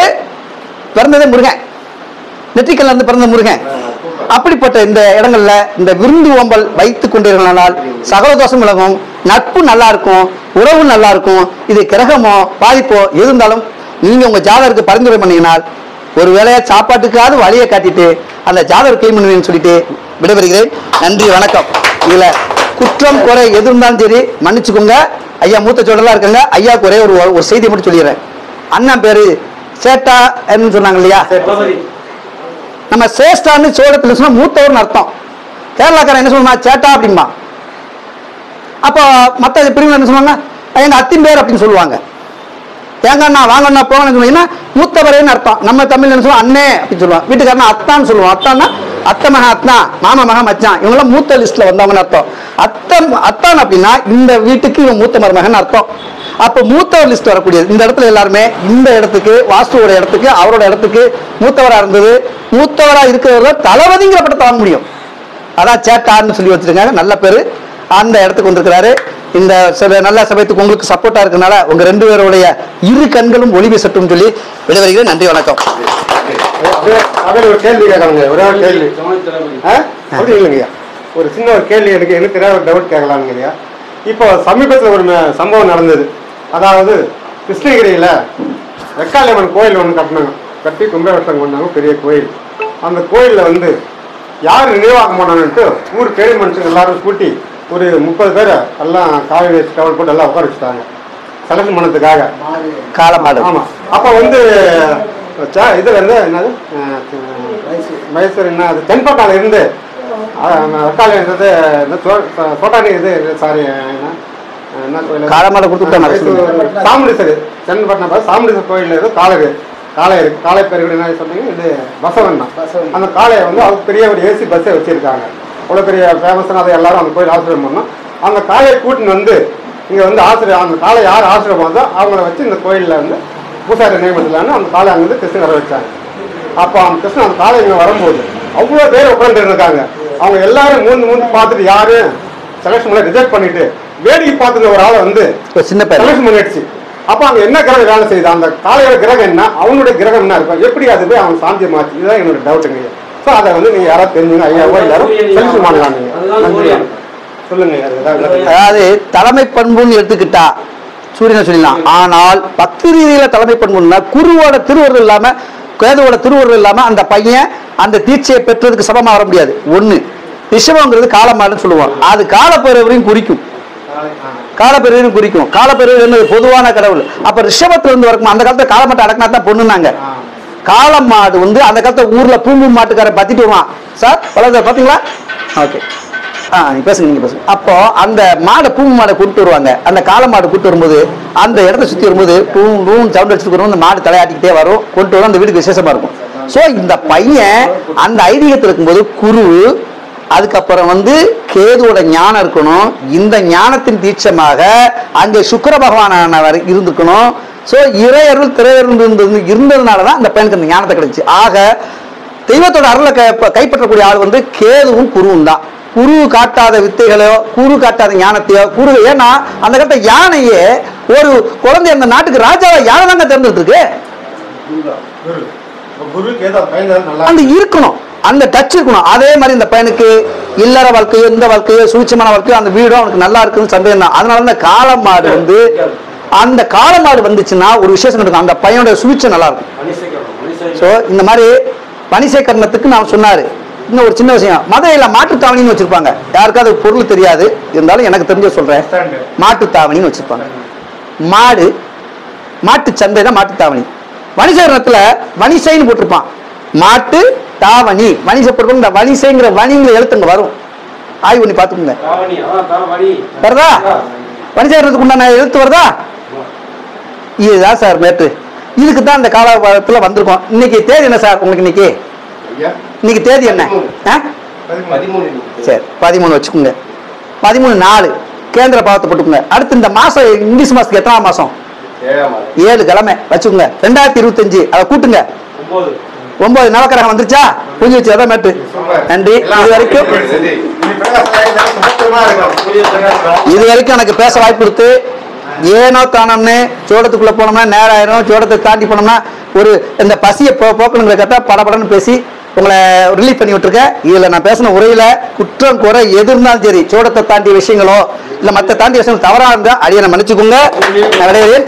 பிறந்ததே முருகன், நெற்றிக்கல்ல இருந்து பிறந்த முருகன். அப்படிப்பட்ட இந்த இடங்கள்ல இந்த விருந்து ஓம்பல் வைத்துக் கொண்டீர்களானால் சகல தோஷம் விலகும், நட்பு நல்லா இருக்கும், உறவு நல்லா இருக்கும். இது கிரகமோ பாதிப்போ எது இருந்தாலும் நீங்க உங்க ஜாதகருக்கு பரிந்துரை பண்ணீங்கன்னால் ஒரு வேளையா சாப்பாட்டுக்காவது வழியை காட்டிட்டு அந்த ஜாதகர் கிளீன் பண்ணுவேன்னு சொல்லிட்டு விடைபெறுகிறேன். நன்றி, வணக்கம். இதுல குற்றம் குறை எது இருந்தாலும் சரி மன்னிச்சுக்கோங்க. ஐயா மூத்த சோழலாம் இருக்காங்க. ஐயாவுக்கு ஒரே ஒரு செய்தி மட்டும் சொல்லிடுறேன். அண்ணன் பேரு சேட்டா சொன்னாங்க இல்லையா, நம்ம சேஷ்டான்னு சோழத்துல சொன்னா மூத்தவர்னு அர்த்தம். கேரளாக்காரன் என்ன சொல்லுவாங்க, சேட்டா அப்படின்பா. அப்போ மற்ற பிரிவுல என்ன சொல்லுவாங்க, எங்க அத்தின் பேர் அப்படின்னு சொல்லுவாங்க. ஏங்கண்ணா வாங்கண்ணா போங்கன்னு சொன்னீங்கன்னா மூத்தவரேன்னு அர்த்தம். நம்ம தமிழ்ல என்ன சொல்லுவோம், அண்ணே அப்படின்னு சொல்லுவாங்க. வீட்டுக்காரனா அத்தான்னு சொல்லுவோம். அத்தான்னா அத்தை மகன் அத்னா, மாமா மகன் மச்சான், இவங்கெல்லாம் மூத்த லிஸ்ட்ல வந்தவங்கன்னு அர்த்தம். அத்தான் அப்படின்னா இந்த வீட்டுக்கு இவன் மூத்த மருமகன் அர்த்தம். அப்ப மூத்தவர் லிஸ்ட் வரக்கூடியது. இந்த இடத்துல எல்லாருமே இந்த இடத்துக்கு வாஸ்துவோட இடத்துக்கு அவரோட இடத்துக்கு மூத்தவரா இருந்தது. மூத்தவரா இருக்கிறவங்க தளபதிங்கிற படத்தை வாங்க முடியும். அதான் சேட்டான்னு சொல்லி வச்சிருக்காங்க. நல்ல பேரு. அந்த இடத்துக்கு வந்திருக்கிறாரு. இந்த நல்ல சபைத்துக்கு உங்களுக்கு சப்போர்ட்டா இருக்கனால உங்க 2 பேருடைய இரு கண்களும் ஒளி வீசட்டும் சொல்லி விடைபெறுகிறேன். நன்றி, வணக்கம். ஒரு கேள்வி கேட்கலாங்க. ஒரே ஒரு கேள்வி இல்லைங்கய்யா, ஒரு சின்ன ஒரு கேள்வி எனக்கு தெரியாத ஒரு டவுட் கேட்கலாங்க இல்லையா. இப்போ சமீபத்தில் ஒரு சம்பவம் நடந்தது. அதாவது கிருஷ்ணகிரியில் வெக்காளியம்மன் கோயில் ஒன்று கட்டினாங்க. கட்டி கும்பாபிஷேகம் பண்ணாங்க, பெரிய கோயில். அந்த கோயிலில் வந்து யார் நினைவாக்க மாட்டாங்கன்ட்டு ஊர் பெரிய மனுஷங்க எல்லாரும் கூட்டி ஒரு 30 பேரை எல்லாம் காவி வச்சு டவல் போட்டு எல்லாம் உட்கார வச்சுட்டாங்க செலக்ஷன் பண்ணதுக்காக. காலமாடு. ஆமாம். அப்போ வந்து இதில் இருந்து என்னது மைசூர் என்ன அது தென்பக்கால இருந்து வெக்காளியன்றது சோட்டானி இது சாரி என்ன கோயில் காலமாடு கொடுத்து சாமுண்டீஸ்வரி தென்பட்டினம் சாமுண்டீஸ்வரர் கோயில் ஏதோ காளை இருக்கு. காளை பேர் என்ன சொன்னீங்க, இது பசவன் தான். அந்த காளையை வந்து அது பெரிய ஒரு ஏசி பஸ்ஸை வச்சிருக்காங்க. அவ்வளோ பெரிய ஃபேமஸான அதை எல்லாரும் அந்த கோயில் ஆசிரியம் பண்ணோம். அந்த காளையை கூட்டின்னு வந்து இங்கே வந்து ஆசிரியர் அந்த காளை யார் ஆசிரியம் வந்தோ அவங்கள வச்சு இந்த கோயிலில் வந்து பூசாரி நியமனத்திலான்னு அந்த காளை அங்கேருந்து கிருஷ்ணன் வர வச்சாங்க. அப்போ அந்த கிருஷ்ணன் அந்த காளை இங்கே வரும்போது அவ்வளோ பேர் உட்காந்து இருக்காங்க. அவங்க எல்லாரும் மூந்து பார்த்துட்டு யாரும் செலக்ஷன் பண்ண ரிஜெக்ட் பண்ணிட்டு வேடிக்கை பார்த்துட்டு ஒரு ஆளை வந்து சின்ன பேர் செலக்ஷன் பண்ணிடுச்சு. அப்போ அங்கே என்ன கிரகம் வேலை செய்யுது, அந்த காளையோட கிரகம் என்ன, அவனுடைய கிரகம் என்ன இருக்கும், எப்படி அது போய் அவன் சாந்தியை மாற்றி, இதுதான் என்னோட டவுட்டுங்க. ஸோ அதை வந்து நீங்கள் யாராவது தெரிஞ்சுங்க, ஐயாவோ எல்லாரும் செலக்ஷன் பண்ணலாம். நீங்கள் சொல்லுங்க. அதாவது தலைமை பண்புன்னு எடுத்துக்கிட்டா சூரியனை சொல்லிடலாம். ஆனால் பக்தி ரீதியில தலைமை பண்புன்னா குருவோட திருவருள் இல்லாம கேதுவோட திருவருள் இல்லாம அந்த பையன் அந்த தீட்சையை பெற்றதுக்கு சமமா வர முடியாது. ஒண்ணு ரிஷபங்கிறது காலமாடுன்னு சொல்லுவோம். அது காலப்பேரவரையும் குறிக்கும். காலப்பேரவரையும் குறிக்கும். காலப்பேரவர் என்னது, பொதுவான கடவுள். அப்ப ரிஷபத்துல இருந்து வரக்கும். அந்த காலத்துல காலமாட்டை அடக்கினா தான் பொண்ணுனாங்க. காலமாடு வந்து அந்த காலத்துல ஊர்ல பூம்பு மாட்டுக்கார பத்திட்டு வருவான். சார் பாத்தீங்களா? ஓகே, நீங்க பேசுங்க. அப்போ அந்த மாடை பூம்பு மாடை கூப்பிட்டு வருவாங்க. அந்த காளை மாடு கூப்பிட்டு வரும்போது அந்த இடத்த சுத்தி வரும்போது பூம் சவுண்ட் அடிச்சுட்டு அந்த மாடு தலையாட்டிக்கிட்டே வரும். கொண்டு வரும். அந்த வீட்டுக்கு விசேஷமா இருக்கும். சோ இந்த பையன் அந்த ஐதீகத்தில் இருக்கும்போது குரு, அதுக்கப்புறம் வந்து கேதுவோட ஞானம் இருக்கணும். இந்த ஞானத்தின் தீட்சமாக அங்கே சுக்கிர பகவானவர் இருந்திருக்கணும். சோ இறையருள் திரையருள் இருந்ததுனாலதான் அந்த பையனுக்கு அந்த ஞானத்தை கிடைச்சு. ஆக தெய்வத்தோட அருளை கைப்பற்றக்கூடிய ஆள் வந்து கேதுவும் குருவும் தான். குரு காட்டாத வித்தைகளோ குரு காட்டாத ஞானத்தையோ குரு, ஏன்னா அந்த காலத்தை யானையே ஒரு குழந்தை அந்த நாட்டுக்கு ராஜாவை யானை தாங்க தேர்ந்தெடுத்துருக்கு. அந்த இருக்கணும், அந்த டச் இருக்கணும். அதே மாதிரி இந்த பையனுக்கு இல்லற வாழ்க்கையோ இந்த வாழ்க்கையோ சுவிச்சமான வாழ்க்கையோ அந்த வீடும் அவனுக்கு நல்லா இருக்குன்னு சந்தேகம் தான். அதனால அந்த காளமாடு வந்து அந்த காளமாடு வந்துச்சுன்னா ஒரு விசேஷம் இருக்கும். அந்த பையனோட சுவிச்சம் நல்லா இருக்கும். ஸோ இந்த மாதிரி பணிசேகரணத்துக்கு நான் சொன்னாரு. இன்னும் ஒரு சின்ன விஷயம், மதுரையில் மாட்டுத்தாவணின்னு வச்சிருப்பாங்க. யாருக்காவது பொருள் தெரியாது, இருந்தாலும் எனக்கு தெரிஞ்ச சொல்றேன். மாட்டுத்தாவணின்னு வச்சிருப்பாங்க. மாட்டு சந்தை தான் மாட்டுத்தாவணி. வணிசேகரணத்துல வணிசைன்னு போட்டிருப்பான். மாட்டு தாவணி வணிசை போட்டிருப்பாங்க. இந்த வணிசைங்கிற வணிங்கிற எழுத்துங்க வரும். ஆய்வு பண்ணி பார்த்துக்கோங்க. வருதா? வணிசேகரணத்துக்கு உண்டான எழுத்து வருதா? இதுதான் சார் மேட்டு. இதுக்கு தான் இந்த காலத்துல வந்திருக்கோம். இன்னைக்கு தேதி என்ன சார் உங்களுக்கு? இன்னைக்கு தேதி என்ன? சரி, 13 வச்சுக்கோங்க. 13/4 கேந்திர பாவத்தை போட்டுக்கோங்க. அடுத்து இந்த மாசம் இங்கிலீஷ் மாசத்துக்கு எத்தனாம் மாசம்? 7 கிழமை வச்சுக்கோங்க. 2025 அதை கூட்டுங்க. 9 நவக்கிரகம் வந்துருச்சா? புரிஞ்சு வச்சு அதான் மேட்டு. நன்றி. இது வரைக்கும் எனக்கு பேச வாய்ப்பு கொடுத்து ஏனோ காணோம்னு சோடத்துக்குள்ள போனோம்னா நேரம் ஆயிரும். சோடத்தை தாண்டி போனோம்னா ஒரு இந்த பசியை போக்கணுங்கிறத படப்படன்னு பேசி உங்களை ரிலீவ் பண்ணி விட்டுருக்கேன். இதுல நான் பேசின உரையில குற்றம் குறை எது இருந்தாலும் சரி, சோடத்தை தாண்டிய விஷயங்களோ இல்ல மத்த தாண்டிய விஷயங்கள் தவறா இருந்தா அடியை மன்னிச்சுக்கோங்க.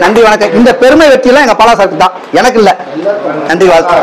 நன்றி வணக்கம். இந்த பெருமை வெற்றியெல்லாம் எங்க பாலா சாருக்கு தான், எனக்கு இல்ல. நன்றி வாழ்த்து.